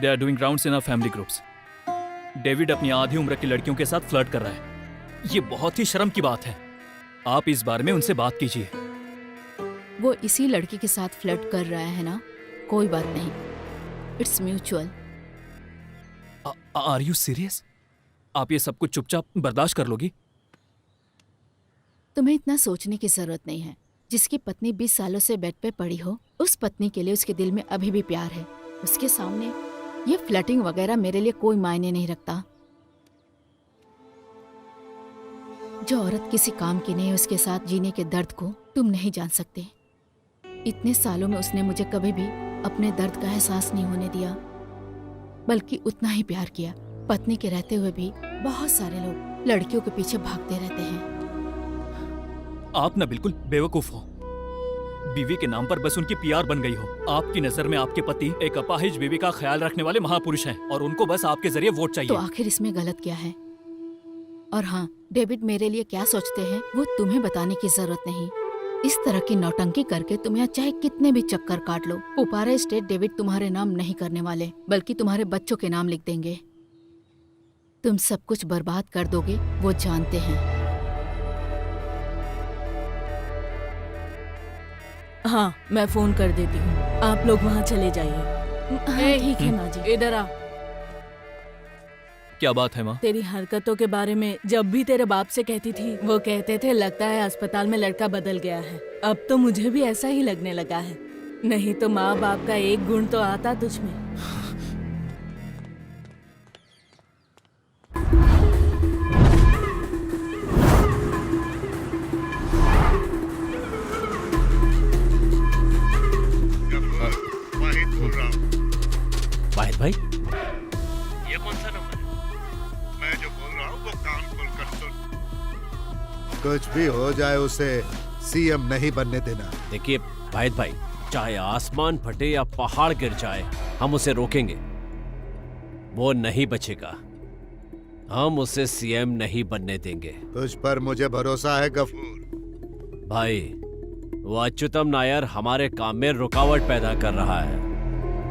They are doing rounds in our family groups. David अपनी आधी उम्र की लड़कियों के साथ फ्लर्ट कर रहा है। ये बहुत ही शर्म की बात है। आप इस बारे में उनसे बात कीजिए। वो इसी लड़की के साथ फ्लर्ट कर रहा है ना? कोई बात नहीं, it's mutual. Are you serious? आप ये सब कुछ चुपचाप बर्दाश्त कर लोगी? तुम्हें इतना सोचने की जरूरत नहीं है। जिसकी पत्नी 20 सालों से बेड पे पड़ी हो, उस पत्नी के लिए उसके दिल में अभी भी प्यार है। उसके सामने ये फ्लर्टिंग वगैरह मेरे लिए कोई मायने नहीं रखता। जो औरत किसी काम की नहीं, उसके साथ जीने के दर्द को तुम नहीं जान सकते। इतने सालों में उसने मुझे कभी भी अपने दर्द का एहसास नहीं होने दिया, बल्कि उतना ही प्यार किया। पत्नी के रहते हुए भी बहुत सारे लोग लड़कियों के पीछे भागते रहते हैं। आप ना बिल्कुल बेवकूफ हो। बीवी के नाम पर बस उनकी पीआर बन गई हो। आपकी नजर में आपके पति एक अपाहिज बीवी का ख्याल रखने वाले महापुरुष हैं और उनको बस आपके जरिए वोट चाहिए। तो आखिर इसमें गलत क्या है? और हाँ, डेविड मेरे लिए क्या सोचते हैं वो तुम्हें बताने की जरूरत नहीं। इस तरह की नौटंकी करके तुम यहाँ चाहे कितने भी चक्कर काट लो, पुपारा एस्टेट डेविड तुम्हारे नाम नहीं करने वाले, बल्कि तुम्हारे बच्चों के नाम लिख देंगे। तुम सब कुछ बर्बाद कर दोगे, वो जानते हैं। हाँ, मैं फोन कर देती हूँ। आप लोग वहाँ चले जाइए। हाँ, ठीक है माँ जी। इधर आ। क्या बात है माँ? तेरी हरकतों के बारे में जब भी तेरे बाप से कहती थी, वो कहते थे लगता है अस्पताल में लड़का बदल गया है। अब तो मुझे भी ऐसा ही लगने लगा है। नहीं तो माँ बाप का एक गुण तो आता तुझ में। वाहिद भाई, ये कौन सा नंबर है? मैं जो बोल रहा हूँ वो कान खोल कर सुन। कुछ भी हो जाए उसे सीएम नहीं बनने देना। देखिए वाहिद भाई, चाहे आसमान फटे या पहाड़ गिर जाए, हम उसे रोकेंगे। वो नहीं बचेगा। हम उसे सीएम नहीं बनने देंगे। तुझ पर मुझे भरोसा है गफूर। भाई, वो अच्युतम नायर हमारे काम में रुकावट पैदा कर रहा है,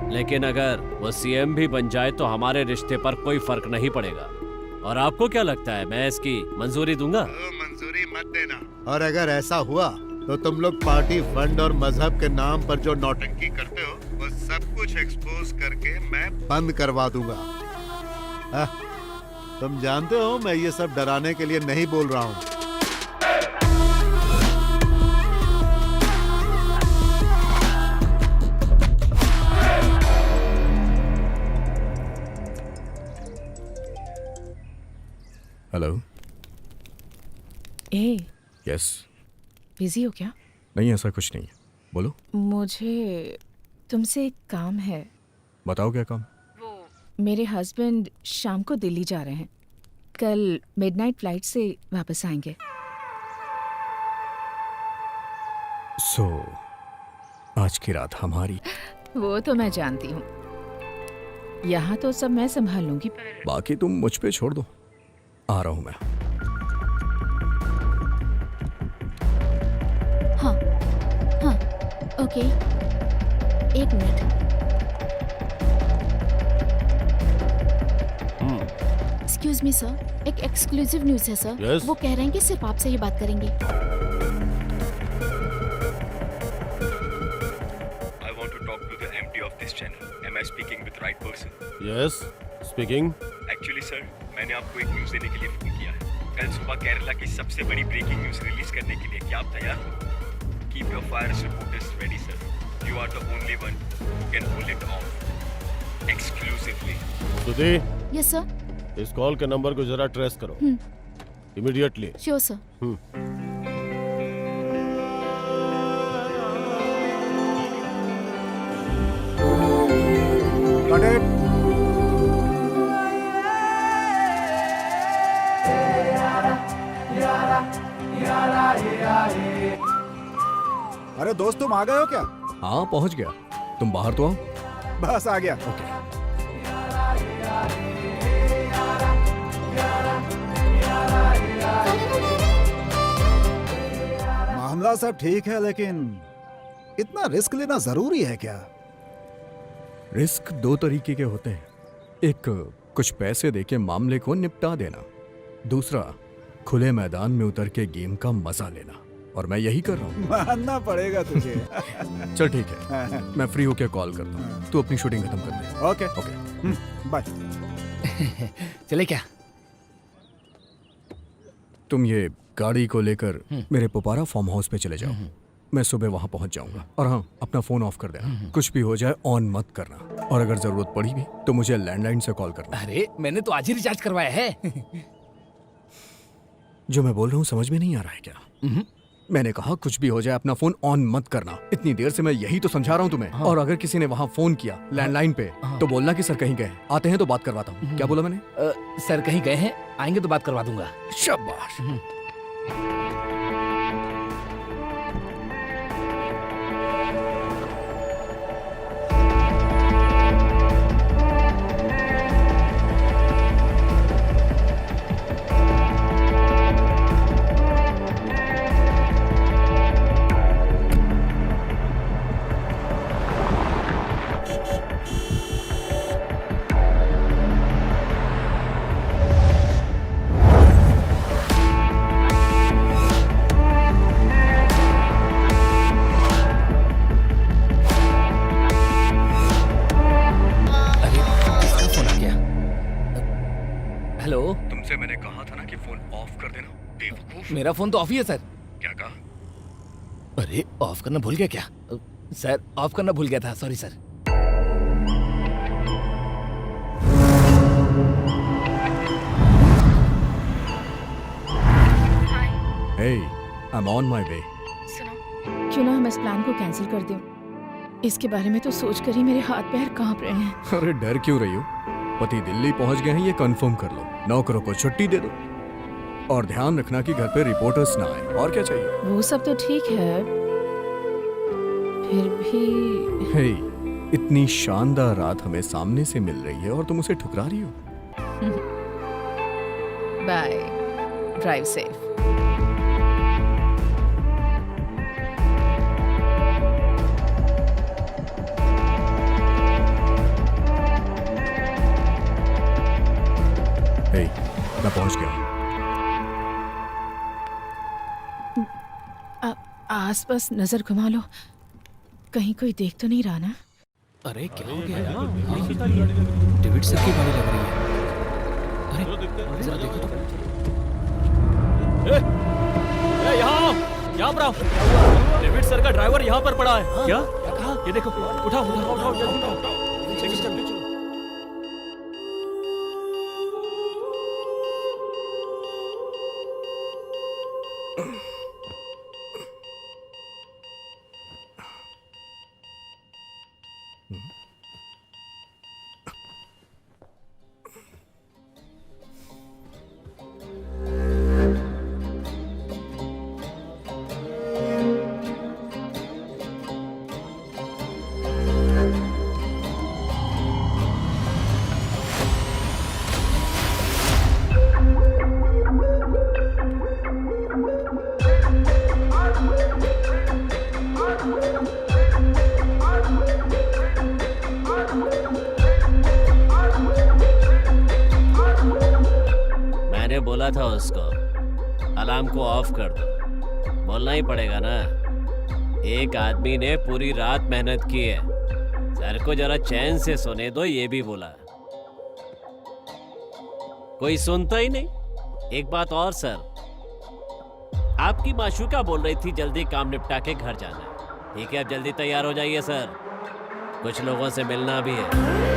लेकिन अगर वो सीएम भी बन जाए तो हमारे रिश्ते पर कोई फर्क नहीं पड़ेगा। और आपको क्या लगता है मैं इसकी मंजूरी दूंगा? मंजूरी मत देना। और अगर ऐसा हुआ तो तुम लोग पार्टी फंड और मजहब के नाम पर जो नौटंकी करते हो वो सब कुछ एक्सपोज करके मैं बंद करवा दूंगा। तुम जानते हो मैं ये सब डराने के लिए नहीं बोल रहा हूँ। हेलो। ए, यस। बिजी हो क्या? नहीं, ऐसा कुछ नहीं है, बोलो। मुझे तुमसे एक काम है। बताओ क्या काम? मेरे हस्बैंड शाम को दिल्ली जा रहे हैं। कल मिडनाइट फ्लाइट से वापस आएंगे। सो आज की रात हमारी। वो तो मैं जानती हूँ। यहाँ तो सब मैं संभाल लूंगी। बाकी तुम मुझ पे छोड़ दो, आ रहा हूँ मैं। हाँ हाँ, ओके, एक मिनट। एक्सक्यूज मी सर, एक एक्सक्लूसिव न्यूज़ है सर। Yes? वो कह रहे हैं कि सिर्फ आपसे ही बात करेंगे। I want to talk to the MD of this channel. Am I speaking with right person? Yes, speaking. Actually sir, मैंने आपको एक न्यूज़ देने के लिए फोन किया है। कल सुबह केरला की सबसे बड़ी ब्रेकिंग न्यूज रिलीज करने के लिए क्या आप तैयार हो? Keep your fire reporters ready sir. You are the only one who can pull it off exclusively. Sudhi, yes sir. इस कॉल के नंबर को जरा ट्रेस करो इमीडिएटली। Sure sir. अरे दोस्त तुम आ गए हो क्या? हाँ पहुंच गया। तुम बाहर तो आओ। बस आ गया। ओके। मामला सब ठीक है लेकिन इतना रिस्क लेना जरूरी है क्या? रिस्क दो तरीके के होते हैं, एक कुछ पैसे देके मामले को निपटा देना, दूसरा खुले मैदान में उतर के गेम का मजा लेना, और मैं यही कर रहा हूँ। मानना पड़ेगा तुझे। चल ठीक है, मैं फ्री होके कॉल करता हूँ, तू अपनी शूटिंग खत्म कर दे। Okay okay bye. चले क्या? तुम ये गाड़ी को लेकर मेरे पुपारा फार्म हाउस पे चले जाओ, मैं सुबह वहां पहुंच जाऊंगा। और हाँ, अपना फोन ऑफ कर देना, कुछ भी हो जाए ऑन मत करना, और अगर जरूरत पड़ी भी तो मुझे लैंडलाइन से कॉल करना। अरे मैंने तो आज ही रिचार्ज करवाया है। जो मैं बोल रहा हूँ समझ में नहीं आ रहा है क्या? मैंने कहा कुछ भी हो जाए अपना फोन ऑन मत करना। इतनी देर से मैं यही तो समझा रहा हूँ तुम्हें। और अगर किसी ने वहाँ फोन किया लैंडलाइन पे तो बोलना कि सर कहीं गए, आते हैं तो बात करवाता हूँ। क्या बोला मैंने? सर कहीं गए हैं, आएंगे तो बात करवा दूंगा। शाबाश। तुमसे मैंने कहा था ना कि फोन ऑफ कर देना, बेवकूफ। मेरा फोन तो ऑफ ही है सर। क्या कहा? अरे ऑफ करना भूल गया क्या? सर ऑफ करना भूल गया था, sorry sir. Hey, I'm on my way. क्यों ना हम इस प्लान को कैंसिल कर दें? इसके बारे में तो सोचकर ही मेरे हाथ पैर कांप रहे हैं। अरे डर क्यों रही हो? पति दिल्ली पहुंच गए हैं, ये कंफर्म कर लो। नौकरों को छुट्टी दे दो, और ध्यान रखना कि घर पे रिपोर्टर्स ना आए। और क्या चाहिए? वो सब तो ठीक है, फिर भी। हे, इतनी शानदार रात हमें सामने से मिल रही है और तुम उसे ठुकरा रही हो। Bye, drive safe. मैं पहुंच गया। आसपास नजर घुमा लो, कहीं कोई देख तो नहीं रहा ना? अरे क्या हो गया यार? डेविड सर की गाड़ी लग रही है। अरे जरा देखो तो। यहाँ पर आओ। डेविड सर का ड्राइवर यहाँ पर पड़ा है। क्या? ये देखो, उठाओ उठाओ उठाओ जल्दी उठाओ। बोला था उसको अलार्म को ऑफ कर दो, बोलना ही पड़ेगा ना। एक आदमी ने पूरी रात मेहनत की है, सर को जरा चैन से सोने दो, ये भी बोला। कोई सुनता ही नहीं। एक बात और सर, आपकी माशूका बोल रही थी जल्दी काम निपटा के घर जाना है। ठीक है, अब जल्दी तैयार हो जाइए सर, कुछ लोगों से मिलना भी है।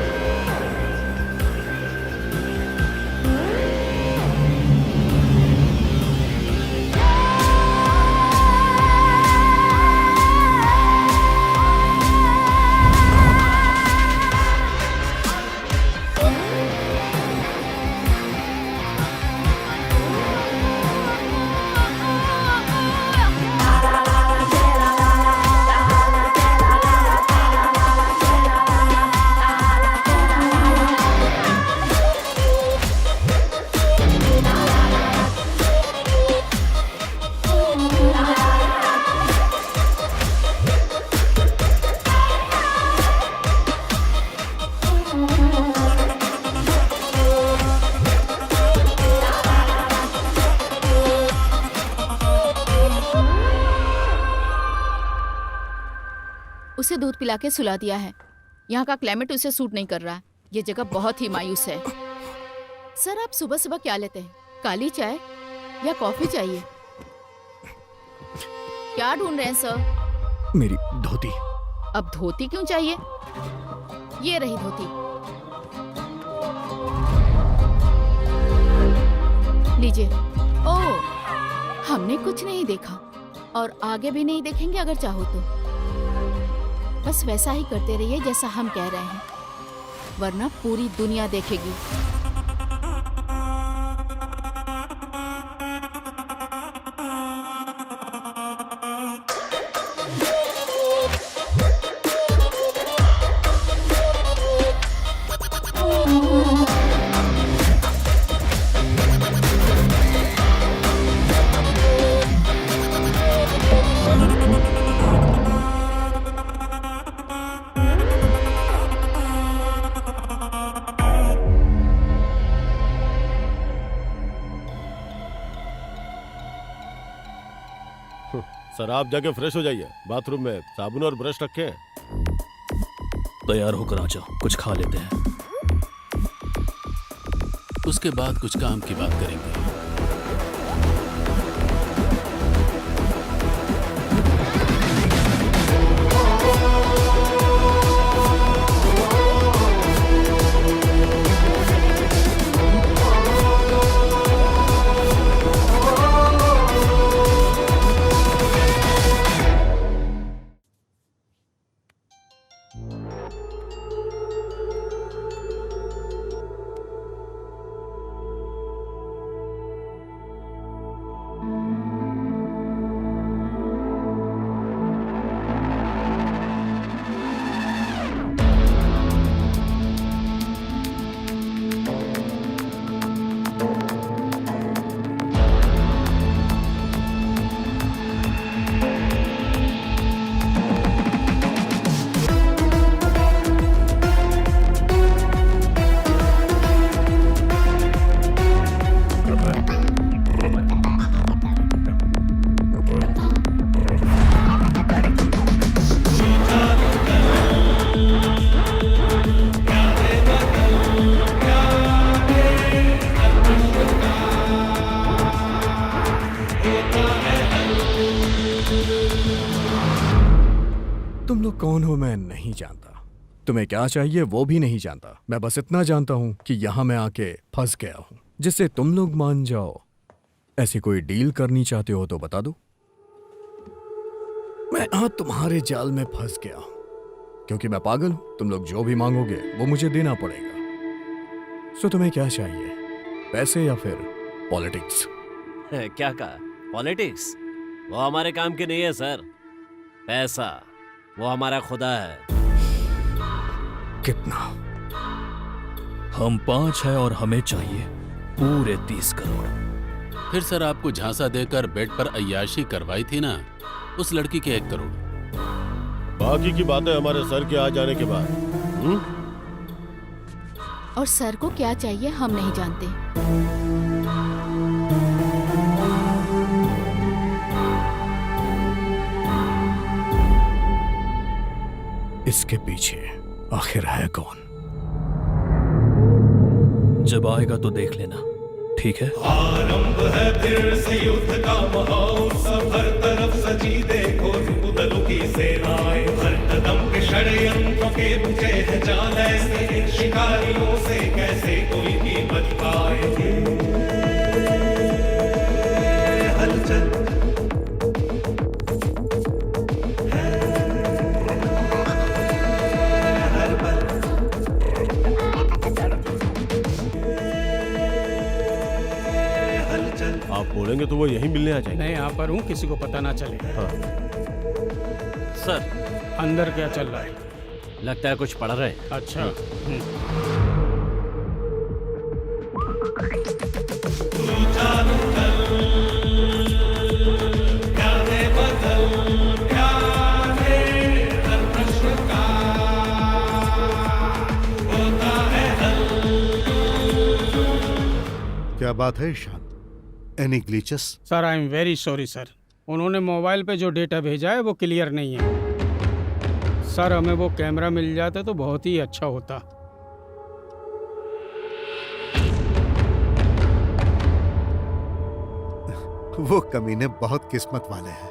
उसे दूध पिला के सुला दिया है। यहाँ का क्लाइमेट उसे सूट नहीं कर रहा है। ये जगह बहुत ही मायूस है। सर, आप सुबह सुबह क्या लेते हैं? काली चाय या कॉफी चाहिए? क्या ढूंढ रहे हैं सर? मेरी धोती। अब धोती क्यों चाहिए? ये रही धोती। लीजिए। ओह, हमने कुछ नहीं देखा और आगे भी नहीं देखेंगे अगर चाहो तो। बस वैसा ही करते रहिए जैसा हम कह रहे हैं, वरना पूरी दुनिया देखेगी। सर आप जाके फ्रेश हो जाइए, बाथरूम में साबुन और ब्रश रखे हैं। तैयार होकर आ जाओ, कुछ खा लेते हैं। उसके बाद कुछ काम की बात करेंगे। तुम लोग कौन हो मैं नहीं जानता, तुम्हें क्या चाहिए वो भी नहीं जानता। मैं बस इतना जानता हूं कि यहां मैं आके फंस गया हूं, जिससे तुम लोग मान जाओ। ऐसी कोई डील करनी चाहते हो तो बता दो। मैं यहां तुम्हारे जाल में फंस गया हूं क्योंकि मैं पागल हूं। तुम लोग जो भी मांगोगे वो मुझे देना पड़ेगा। सो तुम्हें क्या चाहिए, पैसे या फिर पॉलिटिक्स? क्या कहा? पॉलिटिक्स? वो हमारे काम की नहीं है सर। पैसा वो हमारा खुदा है। कितना? हम 5 है और हमें चाहिए पूरे 30 करोड़। फिर सर आपको झांसा देकर बेड पर अय्याशी करवाई थी ना, उस लड़की के 1 करोड़। बाकी की बातें हमारे सर के आ जाने के बाद। और सर को क्या चाहिए हम नहीं जानते। इसके पीछे आखिर है कौन? जब आएगा तो देख लेना, ठीक है? आरंभ है फिर से युद्ध का महोत्सव, हर तरफ सजी देखो रुदलों की सेनाएं, हर कदम पे षड्यंत्रों के बुझे हैं जाल ऐसे, शिकारियों से कैसे कोई भी बच पाए। हलचल आप बोलेंगे तो वो यहीं मिलने आ जाएंगे। मैं यहाँ पर हूँ, किसी को पता ना चले। सर अंदर क्या चल रहा है? लगता है कुछ पढ़ रहे हैं। अच्छा। क्या बात है Ishaan? Any glitches? Sir I am very sorry sir, उन्होंने मोबाइल पे जो डेटा भेजा है वो क्लियर नहीं है। सर हमें वो कैमरा मिल जाता तो बहुत ही अच्छा होता। वो कमीने बहुत किस्मत वाले हैं।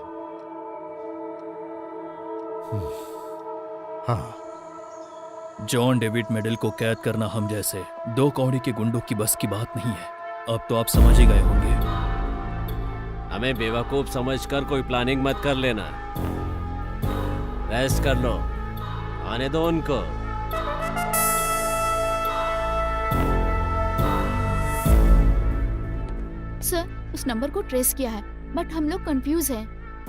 हाँ, जॉन डेविड मेडल को कैद करना हम जैसे दो कौड़ी के गुंडों की बस की बात नहीं है। अब तो आप समझ ही गए होंगे। हमें बेवकूफ समझकर कोई प्लानिंग मत कर लेना। रेस्ट कर लो, आने दो उनको। सर उस नंबर को ट्रेस किया है बट हम लोग कंफ्यूज हैं।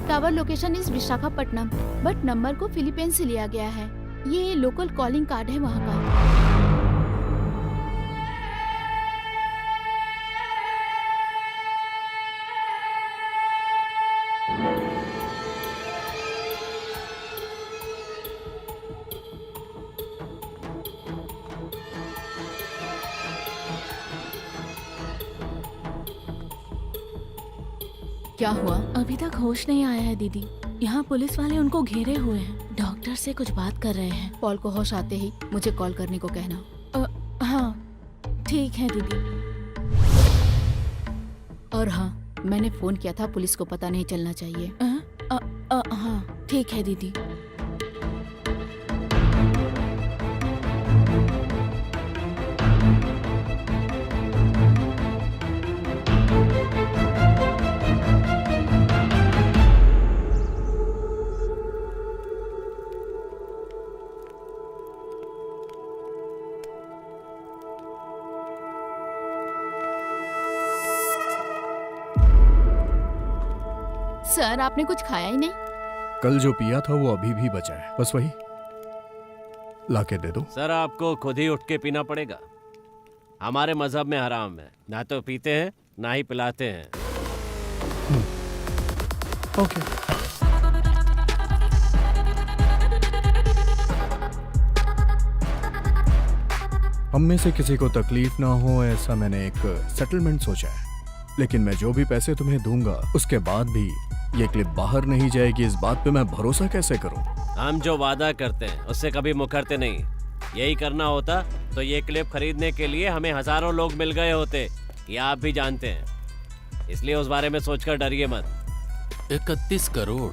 Tower location is Visakhapatnam but number को फिलीपींस से लिया गया है। ये लोकल कॉलिंग कार्ड है वहाँ का। क्या हुआ? अभी तक होश नहीं आया है दीदी। यहाँ पुलिस वाले उनको घेरे हुए हैं, डॉक्टर से कुछ बात कर रहे हैं। पॉल को होश आते ही मुझे कॉल करने को कहना। हाँ ठीक है दीदी। और हाँ मैंने फोन किया था, पुलिस को पता नहीं चलना चाहिए। हाँ ठीक है दीदी। सर आपने कुछ खाया ही नहीं? कल जो पिया था वो अभी भी बचा है, बस वही लाके दे दो। सर आपको खुद ही उठ के पीना पड़ेगा। हमारे मजहब में हराम है, ना तो पीते हैं ना ही पिलाते हैं। ओके। हम में से किसी को तकलीफ ना हो ऐसा मैंने एक सेटलमेंट सोचा है, लेकिन मैं जो भी पैसे तुम्हें दूंगा उसके बाद भी ये क्लिप बाहर नहीं जाएगी, इस बात पे मैं भरोसा कैसे करूं? हम जो वादा करते हैं उससे कभी मुकरते नहीं। यही करना होता तो ये क्लिप खरीदने के लिए हमें हजारों लोग मिल गए होते, ये आप भी जानते हैं। इसलिए उस बारे में सोचकर डरिए मत। 31 करोड़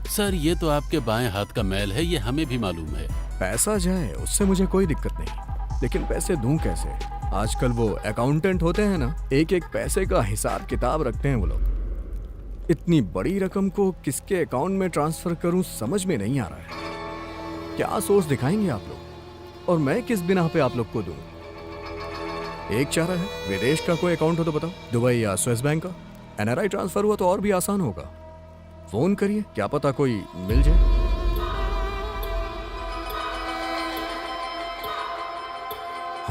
सर, ये तो आपके बाएं हाथ का मैल है, ये हमें भी मालूम है। पैसा जाए उससे मुझे कोई दिक्कत नहीं, लेकिन पैसे दूं कैसे? आजकल वो अकाउंटेंट होते हैं ना, एक एक पैसे का हिसाब किताब रखते हैं वो लोग। इतनी बड़ी रकम को किसके अकाउंट में ट्रांसफर करूं समझ में नहीं आ रहा है। क्या सोच दिखाएंगे आप लोग, और मैं किस बिना पे आप लोग को दूं? एक चारा है, विदेश का कोई अकाउंट हो तो बताओ, दुबई या स्विस बैंक का। एनआरआई ट्रांसफर हुआ तो और भी आसान होगा। फोन करिए, क्या पता कोई मिल जाए।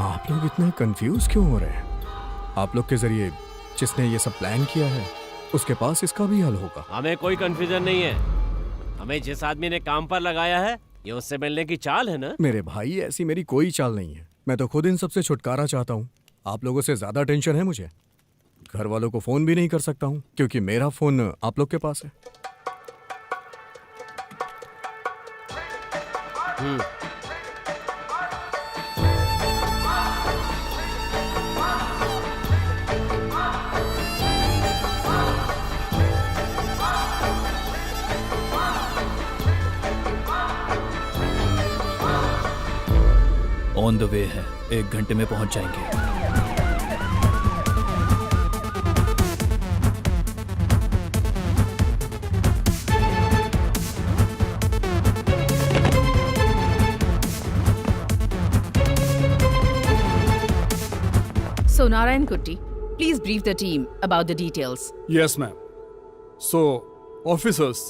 आप लोग इतने कंफ्यूज क्यों हो रहे हैं? आप लोग के जरिए जिसने ये सब प्लान किया है उसके पास इसका भी हल होगा। हमें कोई कंफ्यूजन नहीं है। हमें जिस आदमी ने काम पर लगाया है ये उससे मिलने की चाल है ना। मेरे भाई ऐसी मेरी कोई चाल नहीं है, मैं तो खुद इन सबसे छुटकारा चाहता हूँ। आप लोगों से ज्यादा टेंशन है मुझे। घर वालों को फोन भी नहीं कर सकता हूँ क्योंकि मेरा फोन आप लोग के पास है। ऑन द वे है, 1 घंटे में पहुंच जाएंगे। So Narayan Kutti, please brief the team about the details. Yes ma'am. So officers,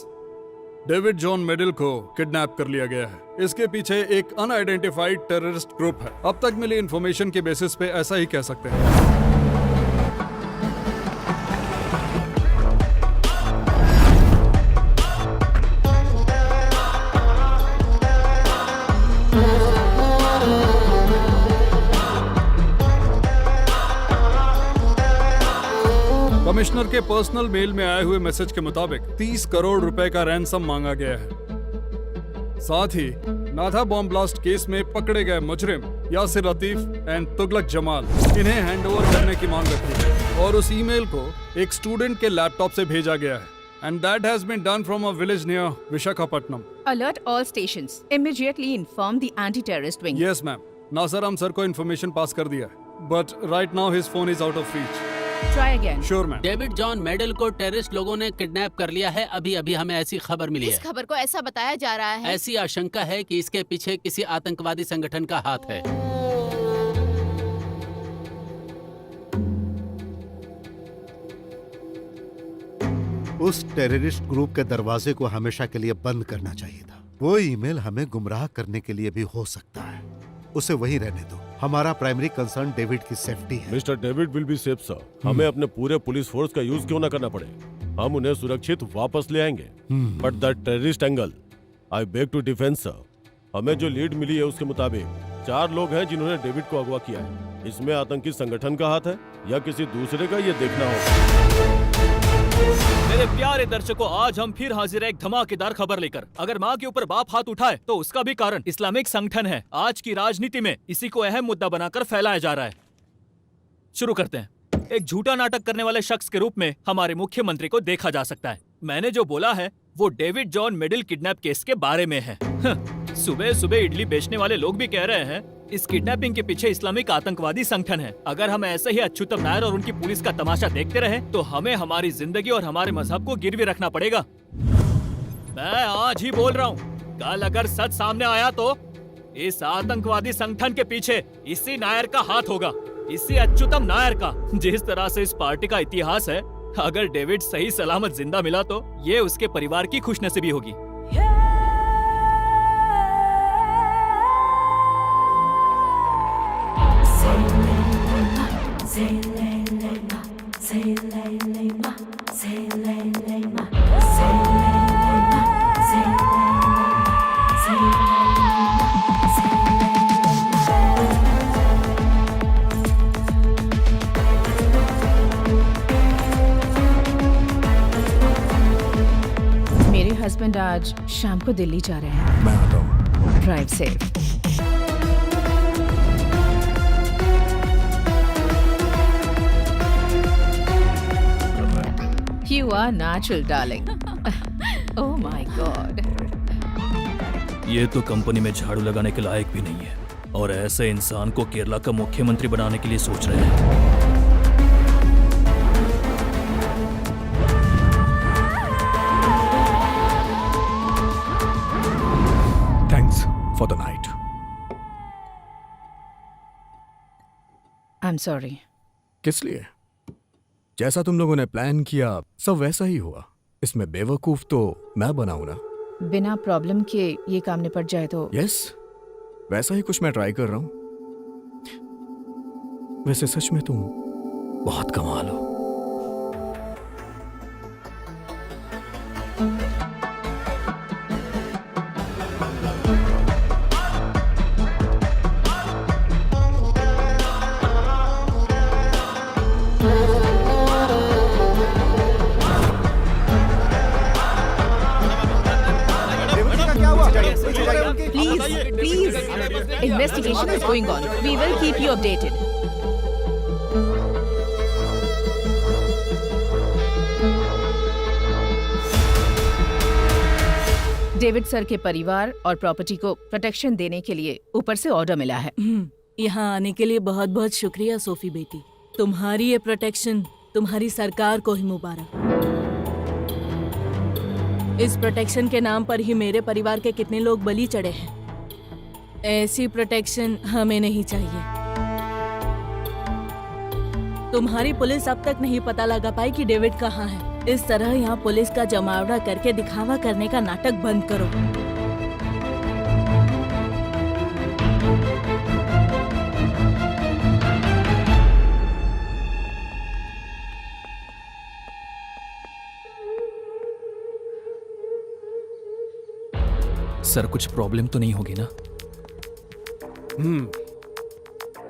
David John Medill को किडनैप कर लिया गया है। इसके पीछे एक अनआइडेंटिफाइड टेररिस्ट ग्रुप है। अब तक मिली इंफॉर्मेशन के बेसिस पे ऐसा ही कह सकते हैं। कमिश्नर के पर्सनल मेल में आए हुए मैसेज के मुताबिक 30 करोड़ रुपए का रैंसम मांगा गया है। साथ ही नाथा बॉम्ब ब्लास्ट केस में पकड़े गए मुजरिम यासिर लतीफ एंड तुगलक जमाल, इन्हें हैंडओवर करने की मांग रखी है और उस ईमेल को एक स्टूडेंट के लैपटॉप से भेजा गया है। And that has been done from a village near Visakhapatnam. Alert all stations. Immediately inform the anti-terrorist wing. Yes ma'am, Nasser हम सर को इन्फॉर्मेशन पास कर दिया है, but right now his phone is out of reach. Try again. Sure ma'am. David John Medill को terrorist लोगों ने kidnap कर लिया है। अभी हमें ऐसी खबर मिली इस है। खबर को ऐसा बताया जा रहा है। ऐसी आशंका है कि इसके पीछे किसी आतंकवादी संगठन का हाथ है। उस टेररिस्ट ग्रुप के दरवाजे को हमेशा के लिए बंद करना चाहिए था। वो ईमेल हमें गुमराह करने के लिए भी हो सकता है, उसे वहीं रहने दो। हमारा प्राइमरी कंसर्न डेविड की सेफ्टी है। Mister David will be safe sir. हमें अपने पूरे पुलिस फोर्स का यूज क्यों ना करना पड़े, हम उन्हें सुरक्षित वापस ले आएंगे। But the terrorist angle, I beg to defend sir. हमें जो लीड मिली है उसके मुताबिक 4 लोग हैं जिन्होंने डेविड को अगवा किया है। इसमें आतंकी संगठन का हाथ है या किसी दूसरे का, ये देखना होगा। मेरे प्यारे दर्शकों, आज हम फिर हाजिर है एक धमाकेदार खबर लेकर। अगर माँ के ऊपर बाप हाथ उठाए तो उसका भी कारण इस्लामिक संगठन है। आज की राजनीति में इसी को अहम मुद्दा बनाकर फैलाया जा रहा है। शुरू करते हैं। एक झूठा नाटक करने वाले शख्स के रूप में हमारे मुख्यमंत्री को देखा जा सकता है। मैंने जो बोला है वो David John medal kidnap case के बारे में है। सुबह सुबह इडली बेचने वाले लोग भी कह रहे हैं इस किडनैपिंग के पीछे इस्लामिक आतंकवादी संगठन है। अगर हम ऐसे ही अच्युतम नायर और उनकी पुलिस का तमाशा देखते रहे तो हमें हमारी जिंदगी और हमारे मजहब को गिरवी रखना पड़ेगा। मैं आज ही बोल रहा हूँ, कल अगर सच सामने आया तो इस आतंकवादी संगठन के पीछे इसी नायर का हाथ होगा, इसी अच्युतम नायर का। जिस तरह से इस पार्टी का इतिहास है, अगर डेविड सही सलामत जिंदा मिला तो ये उसके परिवार की खुशनसीबी होगी। मेरे हस्बैंड आज शाम को दिल्ली जा रहे हैं। मैं आता हूँ। Drive safe. You are natural, darling. Oh my God. ये तो कंपनी में झाड़ू लगाने के लायक भी नहीं है और ऐसे इंसान को केरला का मुख्यमंत्री बनाने के लिए सोच रहे हैं। Thanks for the night. I'm sorry. किस लिए? जैसा तुम लोगों ने प्लान किया सब वैसा ही हुआ। इसमें बेवकूफ तो मैं बनाऊं ना। बिना प्रॉब्लम के ये काम निपट जाए तो। यस, वैसा ही कुछ मैं ट्राई कर रहा हूं। वैसे सच में तुम बहुत कमाल हो। Please, investigation is going on. We will keep you updated. David sir के परिवार और प्रॉपर्टी को प्रोटेक्शन देने के लिए ऊपर से ऑर्डर मिला है। यहाँ आने के लिए बहुत बहुत शुक्रिया सोफी बेटी। तुम्हारी ये प्रोटेक्शन तुम्हारी सरकार को ही मुबारक। इस प्रोटेक्शन के नाम पर ही मेरे परिवार के कितने लोग बलि चढ़े हैं। ऐसी प्रोटेक्शन हमें नहीं चाहिए। तुम्हारी पुलिस अब तक नहीं पता लगा पाई कि डेविड कहाँ है। इस तरह यहाँ पुलिस का जमावड़ा करके दिखावा करने का नाटक बंद करो। सर कुछ प्रॉब्लम तो नहीं होगी ना?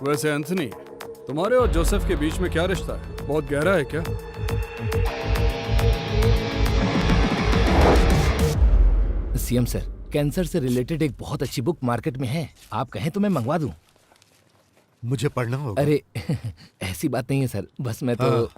वैसे एंथनी, तुम्हारे और जोसेफ के बीच में क्या रिश्ता है? बहुत गहरा है क्या? सीएम सर, कैंसर से रिलेटेड एक बहुत अच्छी बुक मार्केट में है, आप कहें तो मैं मंगवा दूं। मुझे पढ़ना होगा। अरे ऐसी बात नहीं है सर, बस मैं तो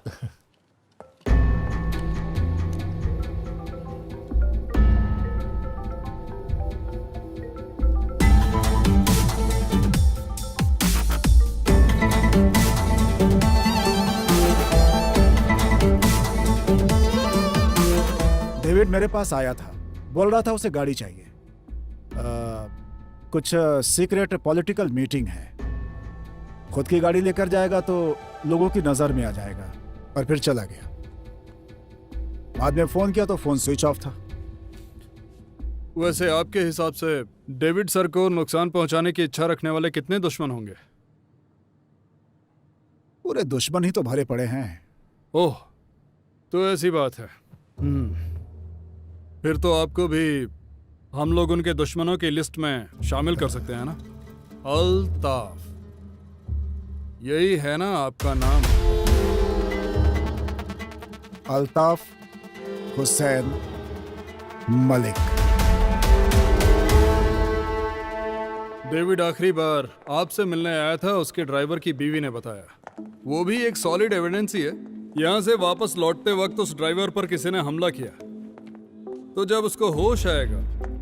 डेविड मेरे पास आया था, बोल रहा था उसे गाड़ी चाहिए। कुछ सीक्रेट पॉलिटिकल मीटिंग है। खुद की गाड़ी लेकर जाएगा तो लोगों की नजर में आ जाएगा। और फिर चला गया। बाद में फोन किया तो फोन स्विच ऑफ था। वैसे आपके हिसाब से डेविड सर को नुकसान पहुंचाने की इच्छा रखने वाले कितने दुश्मन होंगे? पूरे दुश्मन ही तो भरे पड़े हैं। ओह, तो ऐसी बात है। फिर तो आपको भी हम लोग उनके दुश्मनों की लिस्ट में शामिल कर सकते हैं ना? अल्ताफ, यही है ना आपका नाम? अल्ताफ हुसैन मलिक। डेविड आखिरी बार आपसे मिलने आया था, उसके ड्राइवर की बीवी ने बताया। वो भी एक सॉलिड एविडेंस ही है। यहाँ से वापस लौटते वक्त उस ड्राइवर पर किसी ने हमला किया। तो जब उसको होश आएगा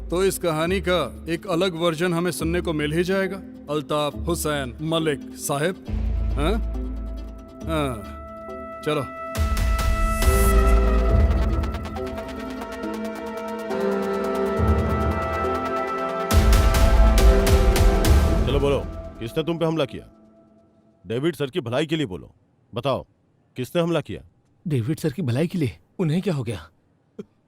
तो इस कहानी का एक अलग वर्जन हमें सुनने को मिल ही जाएगा। अल्ताफ हुसैन मलिक साहब। हाँ? हाँ, चलो। चलो बोलो, किसने तुम पे हमला किया? डेविड सर की भलाई के लिए बोलो, बताओ किसने हमला किया? डेविड सर की भलाई के लिए? उन्हें क्या हो गया?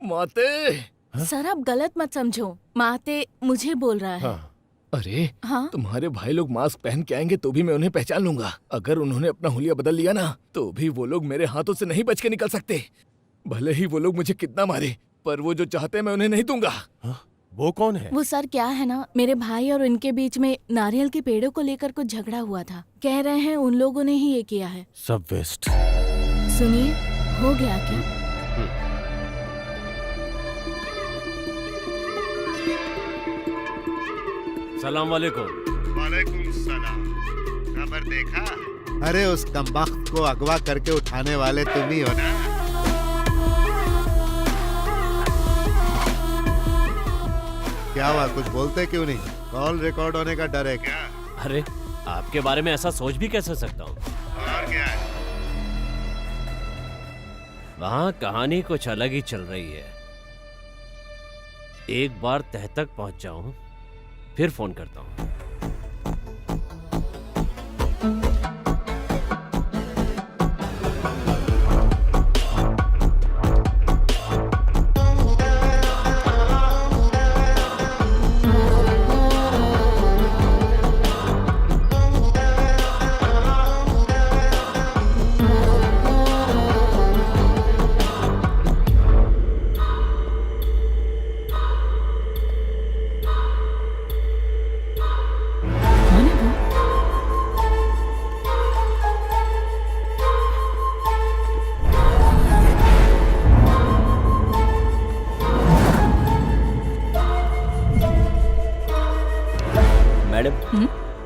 माते। सर आप गलत मत समझो, माते मुझे बोल रहा है। हाँ। अरे हाँ? तुम्हारे भाई लोग मास्क पहन के आएंगे तो भी मैं उन्हें पहचान लूंगा। अगर उन्होंने अपना हुलिया बदल लिया ना तो भी वो लोग मेरे हाथों से नहीं बच के निकल सकते। भले ही वो लोग मुझे कितना मारे, पर वो जो चाहते हैं मैं उन्हें नहीं दूंगा। वो कौन है? वो सर क्या है ना, मेरे भाई और उनके बीच में नारियल के पेड़ों को लेकर कुछ झगड़ा हुआ था। कह रहे हैं उन लोगों ने ही ये किया है। सब वेस्ट। सुनिए, हो गया क्या? सलाम वालेकुम। वालेकुम सलाम। खबर देखा? अरे उस कमबख्त को अगवा करके उठाने वाले तुम ही हो ना? क्या हुआ, कुछ बोलते क्यों नहीं? कॉल रिकॉर्ड होने का डर है क्या? अरे आपके बारे में ऐसा सोच भी कैसे सकता हूँ? और क्या है? वहाँ कहानी कुछ अलग ही चल रही है। एक बार तह तक पहुंच जाऊं, फिर फोन करता हूं।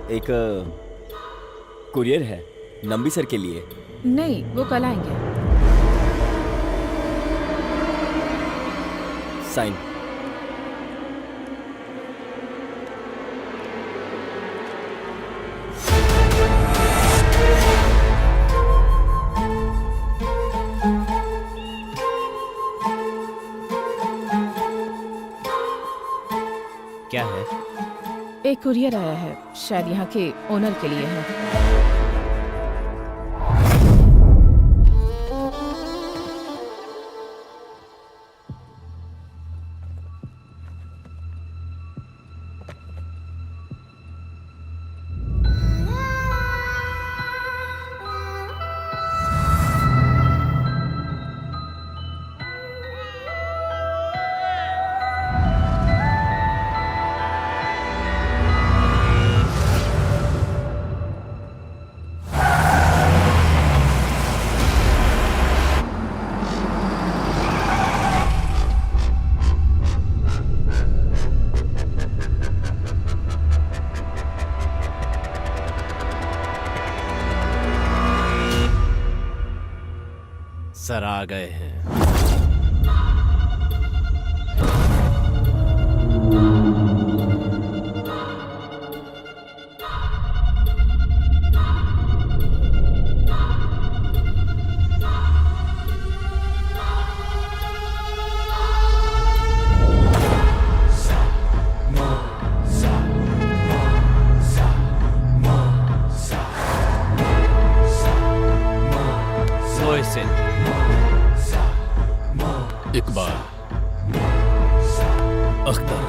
एक कुरियर है नंबी सर के लिए। नहीं, वो कल आएंगे। साइन। एक कुरियर आया है, शायद यहाँ के ओनर के लिए है। सर आ गए हैं। इकबाल, अख्तर,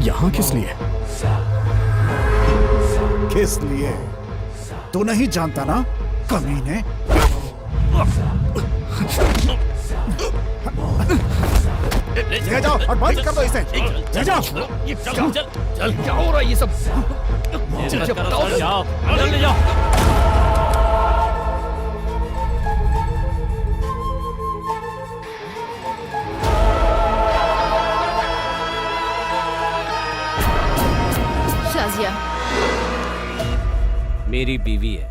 यहाँ किस लिए? किस लिए? तू नहीं जानता ना, कमीने। ले जाओ और बंद कर दो इसे। ले जाओ। चल क्या हो रहा है ये सब? जाओ, अंदर ले जाओ। शाजिया मेरी बीवी है।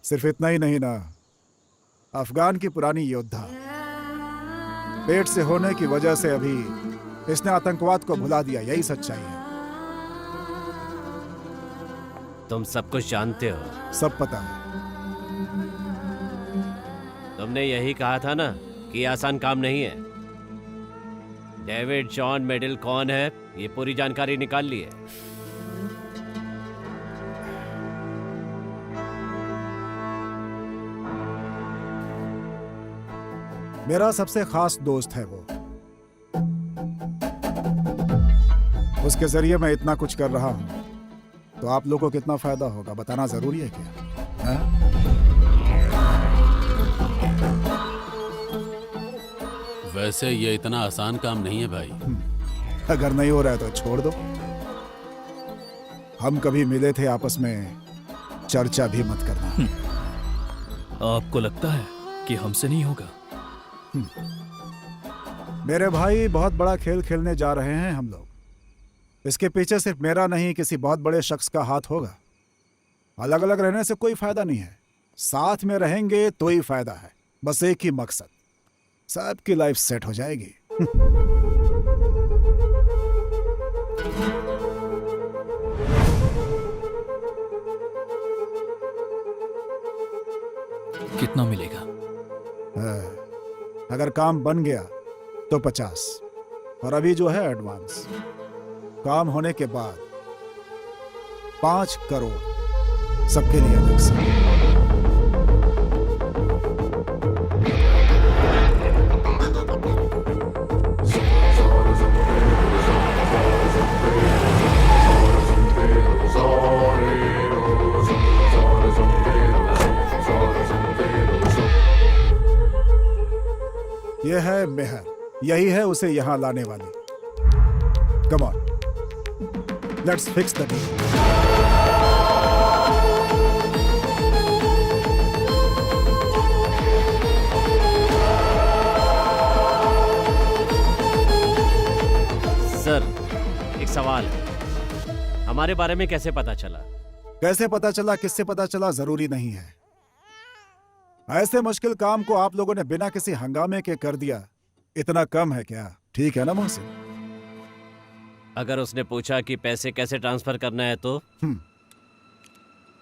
सिर्फ इतना ही नहीं ना, अफगान की पुरानी योद्धा। पेट से होने की वजह से अभी इसने आतंकवाद को भुला दिया, यही सच्चाई है। तुम सब कुछ जानते हो। सब पता है। तुमने यही कहा था ना कि आसान काम नहीं है। डेविड जॉन मेडल कौन है, ये पूरी जानकारी निकाल ली है। मेरा सबसे खास दोस्त है वो। उसके जरिए मैं इतना कुछ कर रहा हूं, तो आप लोगों को कितना फायदा होगा बताना जरूरी है क्या? है? वैसे ये इतना आसान काम नहीं है भाई। अगर नहीं हो रहा है तो छोड़ दो। हम कभी मिले थे आपस में, चर्चा भी मत करना। आपको लगता है कि हमसे नहीं होगा? मेरे भाई, बहुत बड़ा खेल खेलने जा रहे हैं हम लोग। इसके पीछे सिर्फ मेरा नहीं, किसी बहुत बड़े शख्स का हाथ होगा। अलग अलग रहने से कोई फायदा नहीं है, साथ में रहेंगे तो ही फायदा है। बस एक ही मकसद, सबकी लाइफ सेट हो जाएगी। कितना मिलेगा? अगर काम बन गया तो 50, और अभी जो है एडवांस। काम होने के बाद 5 करोड़ सबके लिए अलग से। यह है मेहर, यही है उसे यहां लाने वाली। Come on, let's fix the deal. एक सवाल है, हमारे बारे में कैसे पता चला? कैसे पता चला, किससे पता चला, जरूरी नहीं है। ऐसे मुश्किल काम को आप लोगों ने बिना किसी हंगामे के कर दिया, इतना कम है क्या? ठीक है ना मोहसिन? अगर उसने पूछा कि पैसे कैसे ट्रांसफर करना है तो?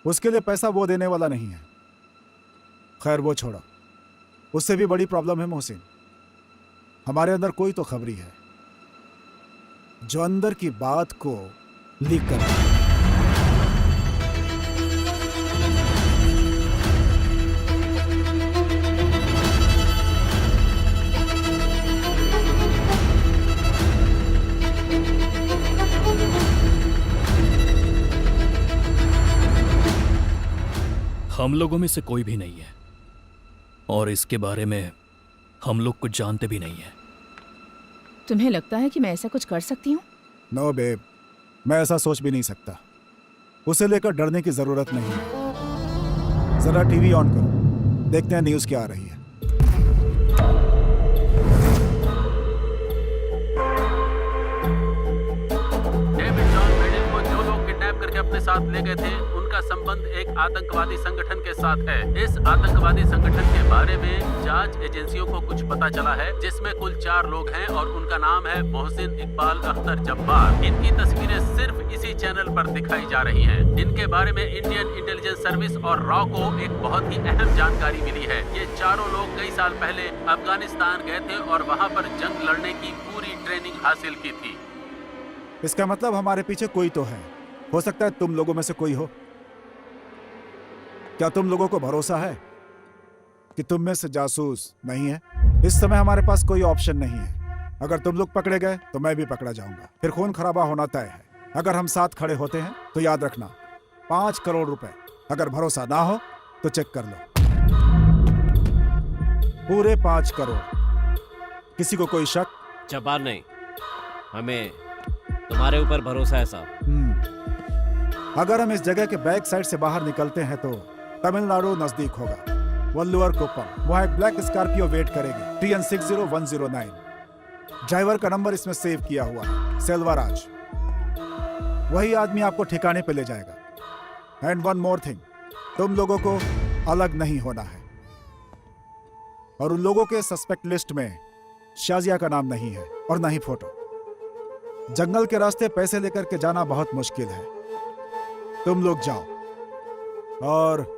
उसके लिए पैसा वो देने वाला नहीं है। खैर वो छोड़ो, उससे भी बड़ी प्रॉब्लम है मोहसिन। हमारे अंदर कोई तो खबरी है जो अंदर की बात को लीक कर रहा है। हम लोगों में से कोई भी नहीं है और इसके बारे में हम लोग कुछ जानते भी नहीं है। तुम्हें लगता है कि मैं ऐसा कुछ कर सकती हूँ? नो बेब, मैं ऐसा सोच भी नहीं सकता। उसे लेकर डरने की जरूरत नहीं है। जरा टीवी ऑन करो, देखते हैं न्यूज़ क्या आ रही है। डेविड जॉन मेडिन को जो लोग किडनैप करके अपने साथ ले गए थे, उनका संबंध एक आतंकवादी संगठन के साथ है। इस आतंकवादी संगठन के बारे में जांच एजेंसियों को कुछ पता चला है, जिसमें कुल 4 लोग हैं और उनका नाम है मोहसिन इकबाल अख्तर जब्बार। इनकी तस्वीरें सिर्फ इसी चैनल पर दिखाई जा रही हैं। इनके बारे में इंडियन इंटेलिजेंस सर्विस और रॉ को एक बहुत ही अहम जानकारी मिली है। ये चारों लोग कई साल पहले अफगानिस्तान गए थे और वहाँ पर जंग लड़ने की पूरी ट्रेनिंग हासिल की थी। इसका मतलब हमारे पीछे कोई तो है। हो सकता है तुम लोगों में से कोई हो। क्या तुम लोगों को भरोसा है कि तुम में से जासूस नहीं है? इस समय हमारे पास कोई ऑप्शन नहीं है। अगर तुम लोग पकड़े गए तो मैं भी पकड़ा जाऊंगा, फिर खून खराबा होना तय है। अगर हम साथ खड़े होते हैं तो याद रखना, 5 करोड़ रुपए। अगर भरोसा ना हो तो चेक कर लो, पूरे 5 करोड़। किसी को कोई शक? जब्बार नहीं, हमें तुम्हारे ऊपर भरोसा है साहब। अगर हम इस जगह के बैक साइड से बाहर निकलते हैं तो तमिलनाडु नजदीक होगा, वल्लुवर कोप्पम। वहां एक ब्लैक स्कॉर्पियो वेट करेगी, TN 60109। ड्राइवर का नंबर इसमें सेव किया हुआ है, सेल्वाराज। वही आदमी आपको ठिकाने पे ले जाएगा। एंड वन मोर थिंग, तुम लोगों को अलग नहीं होना है। और उन लोगों के सस्पेक्ट लिस्ट में शाजिया का नाम नहीं है और ना ही फोटो। जंगल के रास्ते पैसे लेकर के जाना बहुत मुश्किल है। तुम लोग जाओ और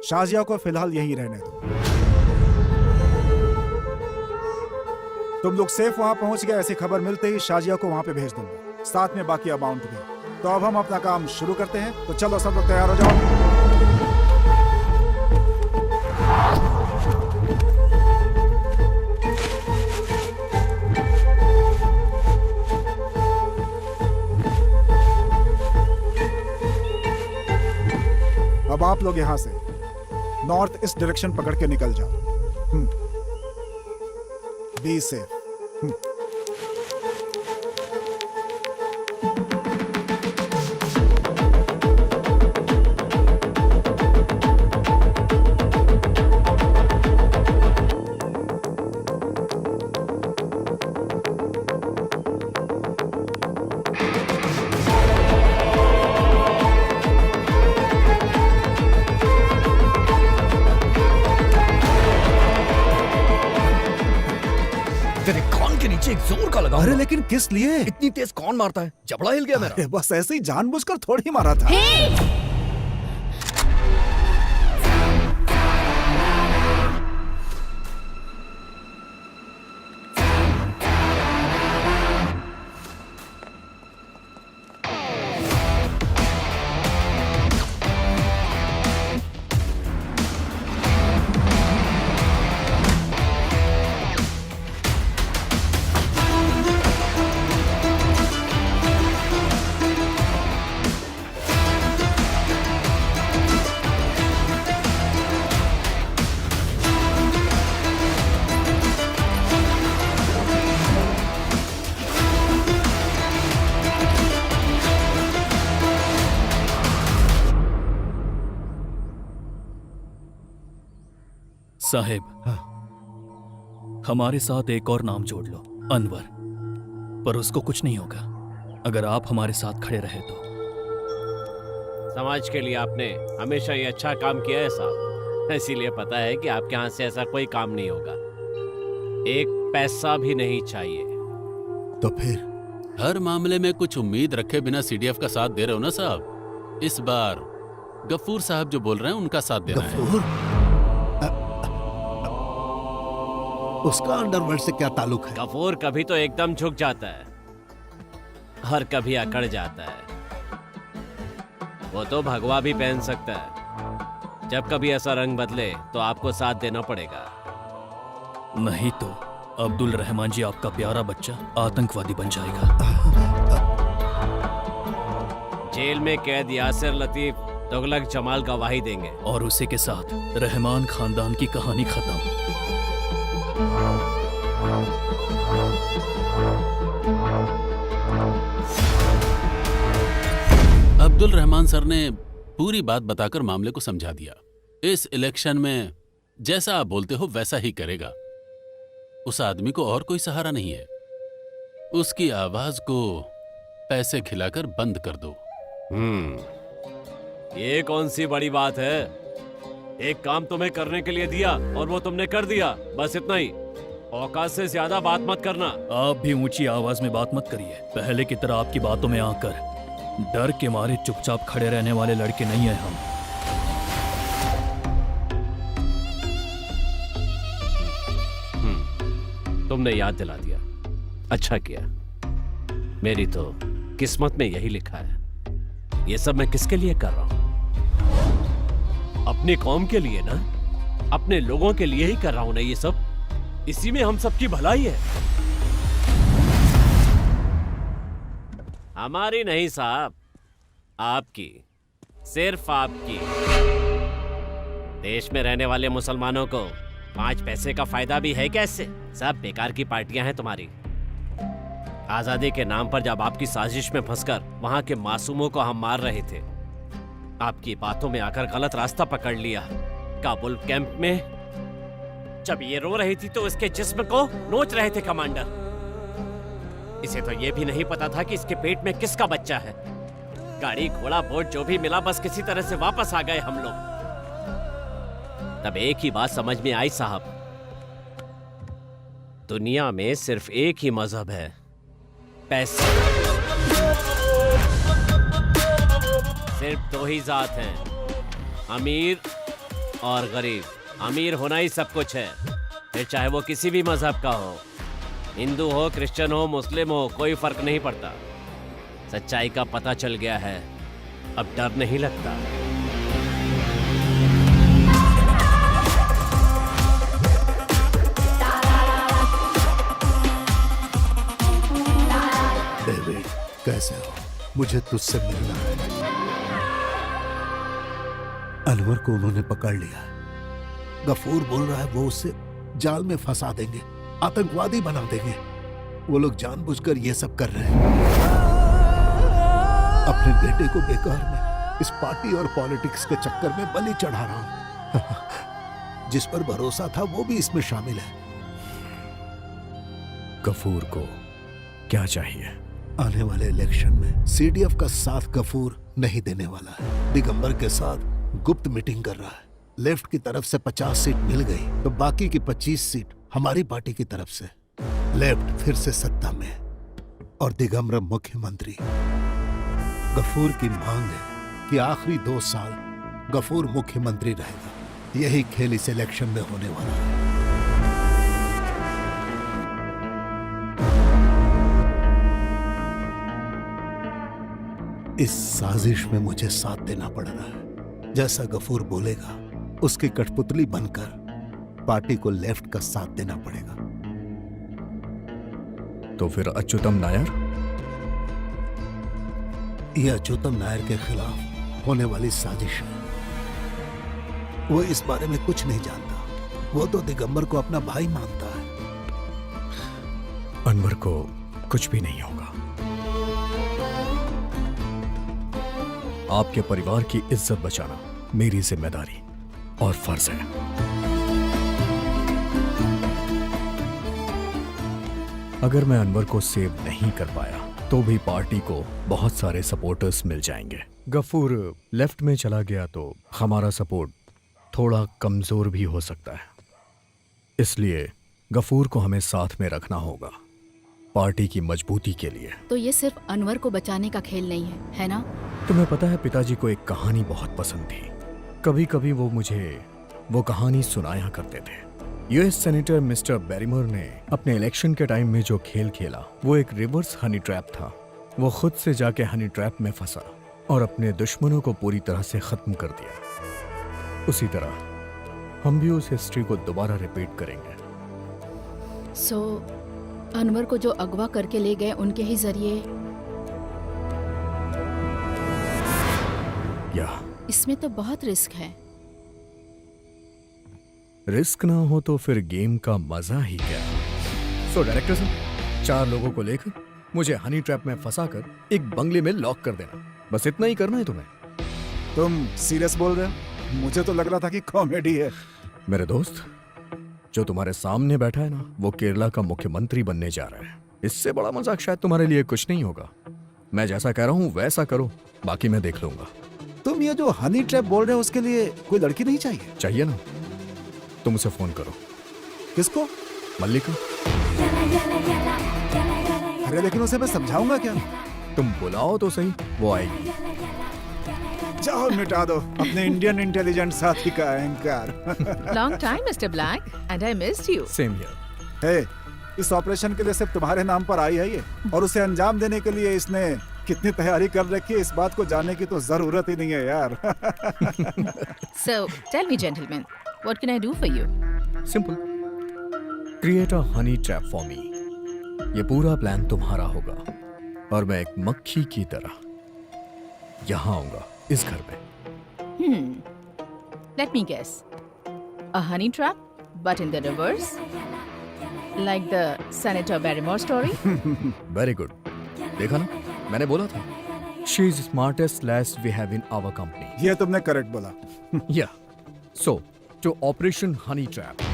शाजिया को फिलहाल यहीं रहने दो। तुम लोग सेफ वहां पहुंच गए, ऐसी खबर मिलते ही शाजिया को वहां पे भेज दूंगा, साथ में बाकी अमाउंट भी। तो अब हम अपना काम शुरू करते हैं। तो चलो सब लोग तैयार हो जाओ। अब आप लोग यहां से नॉर्थ ईस्ट डायरेक्शन पकड़ के निकल जाओ। Be safe. तेरे कान के नीचे एक जोर का लगा। अरे लेकिन किस लिए? इतनी तेज कौन मारता है? जबड़ा हिल गया मेरा। बस ऐसे ही जानबूझकर थोड़ी मारा था। साहेब, हमारे साथ एक और नाम जोड़ लो, अनवर। पर उसको कुछ नहीं होगा। अगर आप हमारे साथ खड़े रहे तो। समाज के लिए आपने हमेशा ये अच्छा काम किया है साहब, इसीलिए पता है कि आपके हाथ से ऐसा कोई काम नहीं होगा। एक पैसा भी नहीं चाहिए। तो फिर हर मामले में कुछ उम्मीद रखे बिना सीडीएफ का साथ दे रहे हो ना साहब। इस बार गफूर साहब जो बोल रहे हैं उनका साथ देना है। उसका अंडरवर्ल्ड से क्या ताल्लुक है? गफूर कभी तो एकदम झुक जाता है और कभी अकड़ जाता है। वो तो भगवा भी पहन सकता है। जब कभी ऐसा रंग बदले तो आपको साथ देना पड़ेगा। नहीं तो अब्दुल रहमान जी आपका प्यारा बच्चा आतंकवादी बन जाएगा। जेल में कैद यासिर लतीफ तुगलक जमाल गवाही देंगे और उसी के साथ रहमान खानदान की कहानी खत्म। अब्दुल रहमान सर ने पूरी बात बताकर मामले को समझा दिया। इस इलेक्शन में जैसा आप बोलते हो वैसा ही करेगा। उस आदमी को और कोई सहारा नहीं है। उसकी आवाज को पैसे खिलाकर बंद कर दो। ये कौन सी बड़ी बात है? एक काम तुम्हें करने के लिए दिया और वो तुमने कर दिया, बस इतना ही। औकात से ज्यादा बात मत करना। आप भी ऊंची आवाज में बात मत करिए। पहले की तरह आपकी बातों में आकर डर के मारे चुपचाप खड़े रहने वाले लड़के नहीं हैं हम। तुमने याद दिला दिया, अच्छा किया। मेरी तो किस्मत में यही लिखा है। ये सब मैं किसके लिए कर रहा हूं? अपनी कौम के लिए ना, अपने लोगों के लिए ही कर रहा हूं ना ये सब। इसी में हम सबकी भलाई है। हमारी नहीं साहब, आपकी, सिर्फ आपकी। देश में रहने वाले मुसलमानों को 5 पैसे का फायदा भी है कैसे? सब बेकार की पार्टियां हैं तुम्हारी। आजादी के नाम पर जब आपकी साजिश में फंसकर वहां के मासूमों को हम मार रहे थे, आपकी बातों में आकर गलत रास्ता पकड़ लिया। काबुल कैंप में जब ये रो रही थी तो इसके जिस्म को नोच रहे थे कमांडर। इसे तो ये भी नहीं पता था कि इसके पेट में किसका बच्चा है। गाड़ी घोड़ा बोट जो भी मिला बस किसी तरह से वापस आ गए हम लोग। तब एक ही बात समझ में आई साहब, दुनिया में सिर्फ एक ही मजहब है, पैसे। सिर्फ 2 ही जात हैं, अमीर और गरीब। अमीर होना ही सब कुछ है, फिर चाहे वो किसी भी मजहब का हो, हिंदू हो, क्रिश्चियन हो, मुस्लिम हो, कोई फर्क नहीं पड़ता। सच्चाई का पता चल गया है, अब डर नहीं लगता। डेविड, कैसे हो? मुझे तुझसे मिलना है। अनवर को उन्होंने पकड़ लिया। गफूर बोल रहा है वो उसे जाल में फंसा देंगे, आतंकवादी बना देंगे। वो लोग जानबूझकर ये सब कर रहे हैं। अपने बेटे को बेकार में इस पार्टी और पॉलिटिक्स के चक्कर में बलि चढ़ा रहा हूं। जिस पर भरोसा था वो भी इसमें शामिल है। गफूर को क्या चाहिए? आने वाले इलेक्शन में सीडीएफ का साथ गफूर नहीं देने वाला है। दिगंबर के साथ गुप्त मीटिंग कर रहा है। लेफ्ट की तरफ से 50 सीट मिल गई तो बाकी की 25 सीट हमारी पार्टी की तरफ से। लेफ्ट फिर से सत्ता में और दिगंबर मुख्यमंत्री। गफूर की मांग है कि आखिरी 2 साल गफूर मुख्यमंत्री रहेगा। यही खेल इस इलेक्शन में होने वाला है। इस साजिश में मुझे साथ देना पड़ रहा है। जैसा गफूर बोलेगा उसकी कठपुतली बनकर पार्टी को लेफ्ट का साथ देना पड़ेगा। तो फिर अच्युतम नायर? यह अच्युतम नायर के खिलाफ होने वाली साजिश है। वो इस बारे में कुछ नहीं जानता। वो तो दिगंबर को अपना भाई मानता है। अनवर को कुछ भी नहीं होगा। आपके परिवार की इज्जत बचाना मेरी जिम्मेदारी और फर्ज है। अगर मैं अनवर को सेव नहीं कर पाया तो भी पार्टी को बहुत सारे सपोर्टर्स मिल जाएंगे। गफूर लेफ्ट में चला गया तो हमारा सपोर्ट थोड़ा कमजोर भी हो सकता है, इसलिए गफूर को हमें साथ में रखना होगा पार्टी की मजबूती के लिए। तो ये सिर्फ अनवर को बचाने का खेल नहीं है ना? तुम्हें पता है पिताजी को एक कहानी बहुत पसंद थी। कभी कभी वो मुझे वो कहानी सुनाया करते थे। यूएस सेनेटर मिस्टर बैरिमोर ने अपने इलेक्शन के टाइम में जो खेल खेला वो एक रिवर्स हनी ट्रैप था। वो खुद से जाके हनी ट्रैप में फंसा और अपने दुश्मनों को पूरी तरह से खत्म कर दिया। उसी तरह हम भी उस हिस्ट्री को दोबारा रिपीट करेंगे। सो अनवर को जो अगवा करके ले गए उनके ही जरिए या इसमें तो बहुत रिस्क है। रिस्क ना हो तो फिर गेम का मजा ही क्या। सो डायरेक्टर साहब, 4 लोगों को लेकर मुझे हनी ट्रैप में फंसाकर एक बंगले में लॉक कर देना, बस इतना ही करना है तुम्हें। तुम सीरियस बोल रहे हो? मुझे तो लग रहा था कि कॉमेडी है। मेरे दोस्त, जो तुम्हारे सामने बैठा है ना, वो केरला का मुख्यमंत्री बनने जा रहा है। इससे बड़ा मजाक शायद तुम्हारे लिए कुछ नहीं होगा। मैं जैसा कह रहा हूँ वैसा करो, बाकी मैं देख लूंगा। तुम ये जो हनी ट्रैप बोल रहे हो उसके लिए कोई लड़की नहीं चाहिए? चाहिए ना, तुम उसे फोन करो। किसको? मल्लिका। अरे लेकिन उसे मैं समझाऊंगा क्या? तुम बुलाओ तो सही, वो आएगी। जाओ मिटा दो अपने इंडियन इंटेलिजेंस साथी का अहंकार। Long time mister Black and I missed you. Same here. Hey, इस ऑपरेशन के लिए सिर्फ तुम्हारे नाम पर आई है ये, और उसे अंजाम देने के लिए इसने कितनी तैयारी कर रखी है इस बात को जानने की तो जरूरत ही नहीं है यार। So tell me gentlemen, what can I do for you? Simple, create a honey trap for me. ये पूरा प्लान तुम्हारा होगा और मैं एक मक्खी की तरह यहाँ आऊंगा इस घर में। Let me guess. A honey trap, but in the reverse? Like the Senator Barrymore story? Very good. देखा ना, मैंने बोला था। She is smartest lass we have in our company. ये तुमने करेक्ट बोला। Yeah. So, to Operation Honey Trap.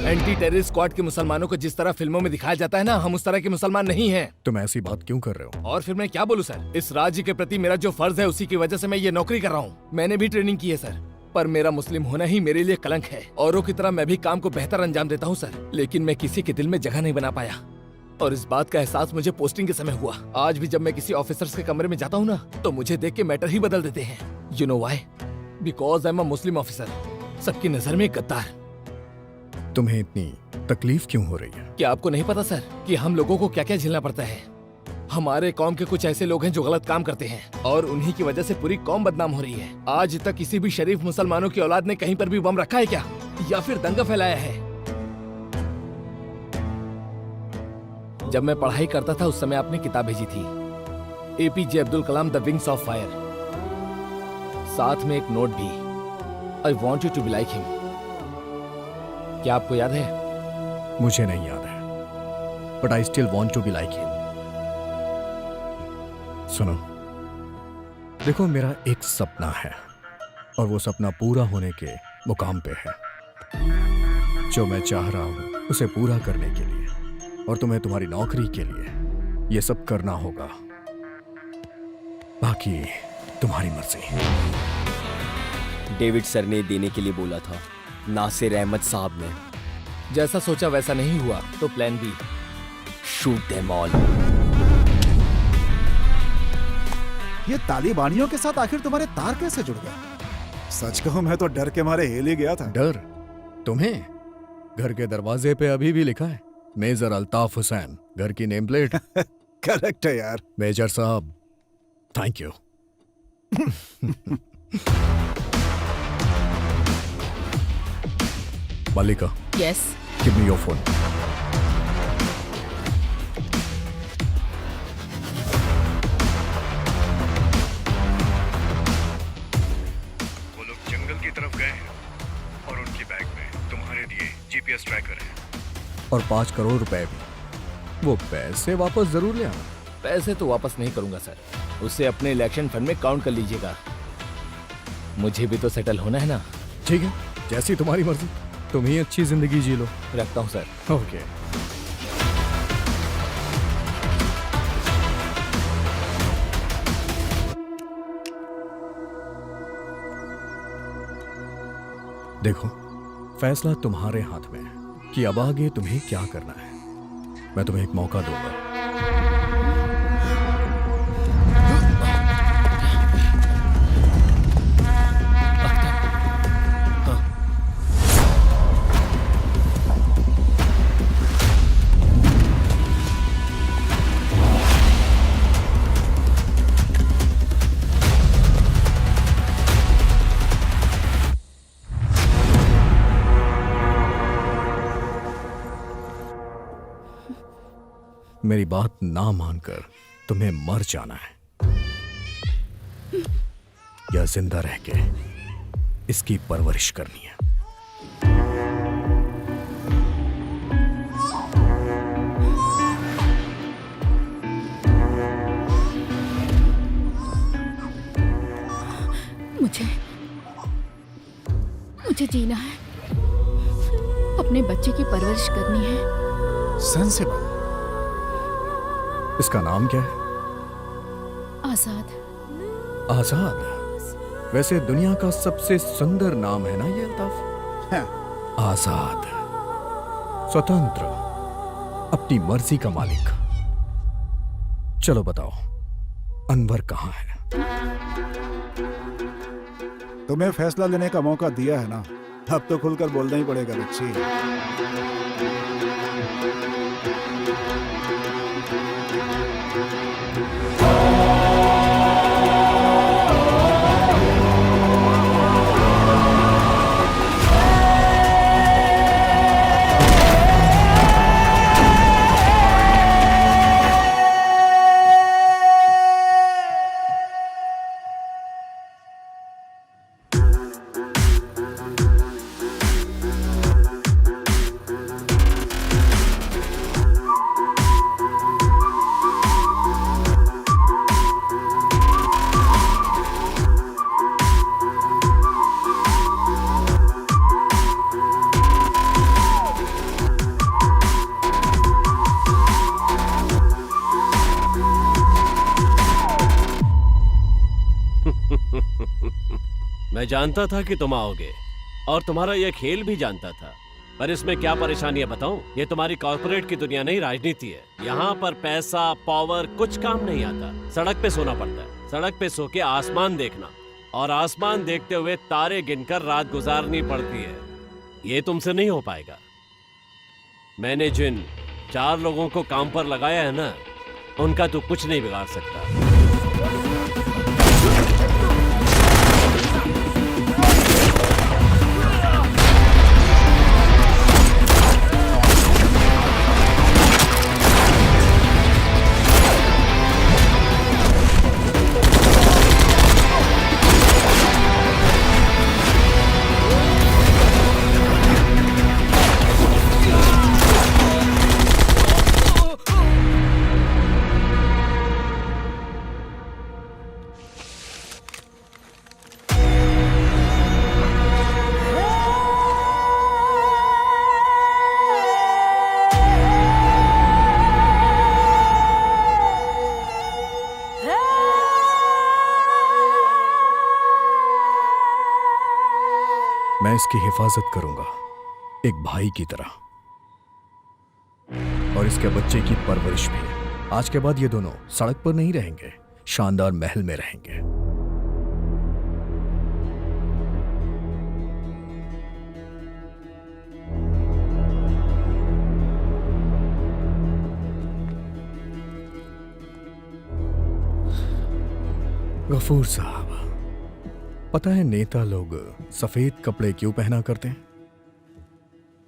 Anti terrorist squad के मुसलमानों को जिस तरह फिल्मों में दिखाया जाता है ना, हम उस तरह के मुसलमान नहीं हैं। तुम ऐसी बात क्यों कर रहे हो? और फिर मैं क्या बोलूं सर, इस राज्य के प्रति मेरा जो फर्ज है उसी की वजह से मैं ये नौकरी कर रहा हूँ। मैंने भी ट्रेनिंग की है सर, पर मेरा मुस्लिम होना ही मेरे लिए कलंक है। औरों की तरह मैं भी काम को बेहतर अंजाम देता हूँ सर, लेकिन मैं किसी के दिल में जगह नहीं बना पाया। और इस बात का एहसास मुझे पोस्टिंग के समय हुआ। आज भी जब मैं किसी ऑफिसर्स के कमरे में जाता हूँ ना, तो मुझे देख के मैटर ही बदल देते हैं। You know why? Because I am a Muslim officer, सबकी नजर में गद्दार। तुम्हें इतनी तकलीफ क्यों हो रही है? क्या आपको नहीं पता सर कि हम लोगों को क्या क्या झेलना पड़ता है? हमारे कौम के कुछ ऐसे लोग हैं जो गलत काम करते हैं और उन्हीं की वजह से पूरी कौम बदनाम हो रही है। आज तक किसी भी शरीफ मुसलमानों की औलाद ने कहीं पर भी बम रखा है क्या, या फिर दंगा फैलाया है? जब मैं पढ़ाई करता था उस समय आपने किताब भेजी थी, APJ Abdul Kalam the wings of fire, साथ में एक नोट भी, I want you to be like him. क्या आपको याद है? मुझे नहीं याद है, but I still want to be like him. सुनो, देखो मेरा एक सपना है और वो सपना पूरा होने के मुकाम पे है। जो मैं चाह रहा हूं उसे पूरा करने के लिए और तुम्हें तुम्हारी नौकरी के लिए ये सब करना होगा, बाकी तुम्हारी मर्जी। डेविड सर ने देने के लिए बोला था, नासिर अहमद साहब ने। जैसा सोचा वैसा नहीं हुआ तो plan B, shoot them all. ये तालिबानियों के साथ आखिर तुम्हारे तार कैसे जुड़ गए? सच कहूं मैं तो डर के मारे हिल ही गया था। डर? तुम्हें? घर के दरवाजे पे अभी भी लिखा है मेजर अल्ताफ हुसैन, घर की नेम प्लेट। करेक्ट है यार। मेजर साहब, thank you. Malika. Yes. Give me your phone. वो लोग जंगल की तरफ गए हैं और उनकी बैग में तुम्हारे लिए GPS ट्रैकर है। और 5 करोड़ रुपए भी। वो पैसे वापस जरूर ले आना। पैसे तो वापस नहीं करूंगा सर, उसे अपने इलेक्शन फंड में काउंट कर लीजिएगा। मुझे भी तो सेटल होना है ना। ठीक है, जैसी तुम्हारी मर्जी। तुम ही अच्छी जिंदगी जी लो। रखता हूँ सर। ओके। देखो, फैसला तुम्हारे हाथ में है कि अब आगे तुम्हें क्या करना है। मैं तुम्हें एक मौका दूंगा। मेरी बात ना मानकर तुम्हें मर जाना है या जिंदा रह के इसकी परवरिश करनी है। मुझे जीना है, अपने बच्चे की परवरिश करनी है। सेंसिबल। इसका नाम क्या है? आजाद। आजाद? वैसे दुनिया का सबसे सुंदर नाम है ना ये अल्ताफ? आजाद, स्वतंत्र, अपनी मर्जी का मालिक। चलो बताओ, अनवर कहाँ है? तुम्हें फैसला लेने का मौका दिया है ना, अब तो खुलकर बोलना ही पड़ेगा बच्ची। मैं जानता था कि तुम आओगे और तुम्हारा यह खेल भी जानता था, पर इसमें क्या परेशानी है बताऊं? ये तुम्हारी कॉर्पोरेट की दुनिया नहीं, राजनीति है। यहाँ पर पैसा, पावर कुछ काम नहीं आता। सड़क पे सोना पड़ता है, सड़क पे सो के आसमान देखना और आसमान देखते हुए तारे गिनकर रात गुजारनी पड़ती है। ये तुमसे नहीं हो पाएगा। मैंने जिन 4 लोगों को काम पर लगाया है ना, उनका तू कुछ नहीं बिगाड़ सकता। मैं इसकी हिफाजत करूंगा एक भाई की तरह, और इसके बच्चे की परवरिश भी। आज के बाद ये दोनों सड़क पर नहीं रहेंगे, शानदार महल में रहेंगे। गफूर साहब, पता है नेता लोग सफेद कपड़े क्यों पहना करते हैं?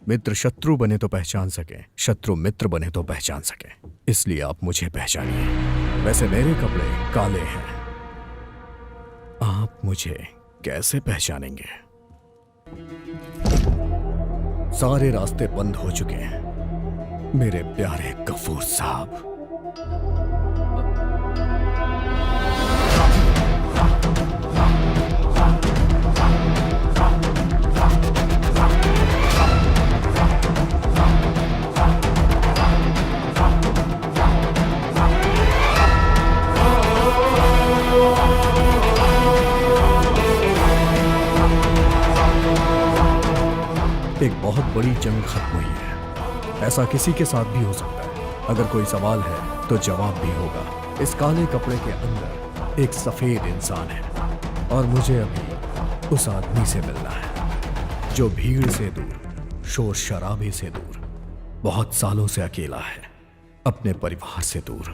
मित्र शत्रु बने तो पहचान सके, शत्रु मित्र बने तो पहचान सके, इसलिए आप मुझे पहचानिए। वैसे मेरे कपड़े काले हैं, आप मुझे कैसे पहचानेंगे? सारे रास्ते बंद हो चुके हैं मेरे प्यारे गफूर साहब। बड़ी जंग खत्म हुई है। ऐसा किसी के साथ भी हो सकता है। अगर कोई सवाल है तो जवाब भी होगा। इस काले कपड़े के अंदर एक सफेद इंसान है और मुझे अभी उस आदमी से मिलना है जो भीड़ से दूर, शोर शराबे से दूर, बहुत सालों से अकेला है, अपने परिवार से दूर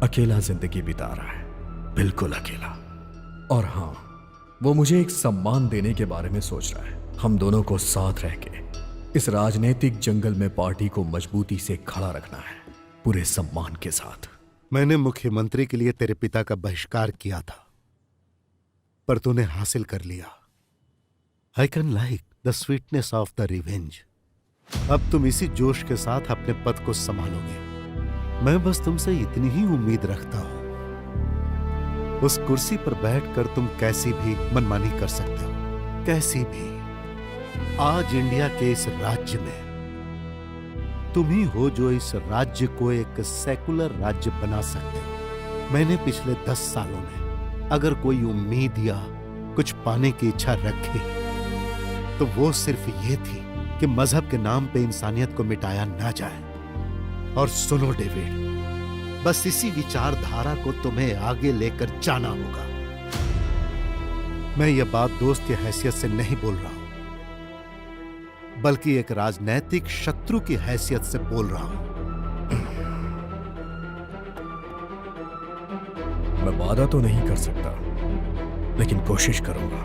अकेला जिंदगी बिता रहा है, बिल्कुल अकेला। और हाँ, वो मुझे एक सम्मान देने के बारे में सोच रहा है। हम दोनों को साथ रह के इस राजनीतिक जंगल में पार्टी को मजबूती से खड़ा रखना है, पूरे सम्मान के साथ। मैंने मुख्यमंत्री के लिए तेरे पिता का बहिष्कार किया था, पर तूने हासिल कर लिया। I can like the sweetness of the revenge. अब तुम इसी जोश के साथ अपने पद को संभालोगे। मैं बस तुमसे इतनी ही उम्मीद रखता हूं। उस कुर्सी पर बैठकर तुम कैसी भी मनमानी कर सकते हो, कैसी भी। आज इंडिया के इस राज्य में तुम ही हो जो इस राज्य को एक सेकुलर राज्य बना सकते हो। मैंने पिछले 10 सालों में अगर कोई उम्मीद या कुछ पाने की इच्छा रखी तो वो सिर्फ ये थी कि मजहब के नाम पे इंसानियत को मिटाया ना जाए। और सुनो डेविड, बस इसी विचारधारा को तुम्हें आगे लेकर जाना होगा। मैं ये बात दोस्त की हैसियत से नहीं बोल रहा हूं, बल्कि एक राजनैतिक शत्रु की हैसियत से बोल रहा हूं। मैं वादा तो नहीं कर सकता, लेकिन कोशिश करूंगा।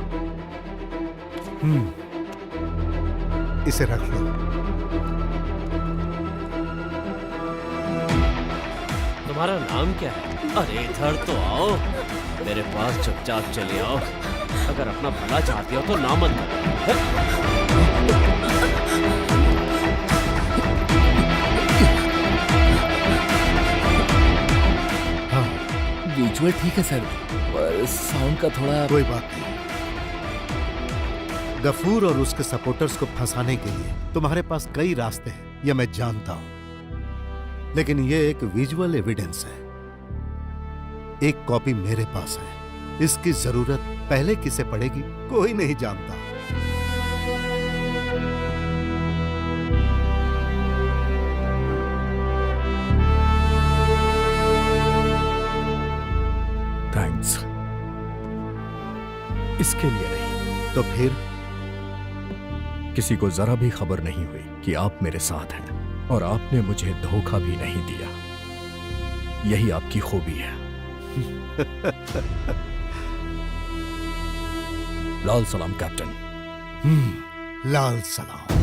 इसे रख लो। तुम्हारा नाम क्या है? अरे इधर तो आओ, मेरे पास चुपचाप चले आओ। अगर अपना भला चाहती हो तो ना मत विजुअल ठीक है सर, पर साउंड का थोड़ा। कोई बात नहीं। गफूर और उसके सपोर्टर्स को फंसाने के लिए तुम्हारे पास कई रास्ते हैं, यह मैं जानता हूं, लेकिन यह एक विजुअल एविडेंस है। एक कॉपी मेरे पास है। इसकी जरूरत पहले किसे पड़ेगी कोई नहीं जानता। थैंक्स। इसके लिए नहीं तो फिर? किसी को जरा भी खबर नहीं हुई कि आप मेरे साथ हैं और आपने मुझे धोखा भी नहीं दिया। यही आपकी खूबी है। लाल सलाम कैप्टन। लाल सलाम।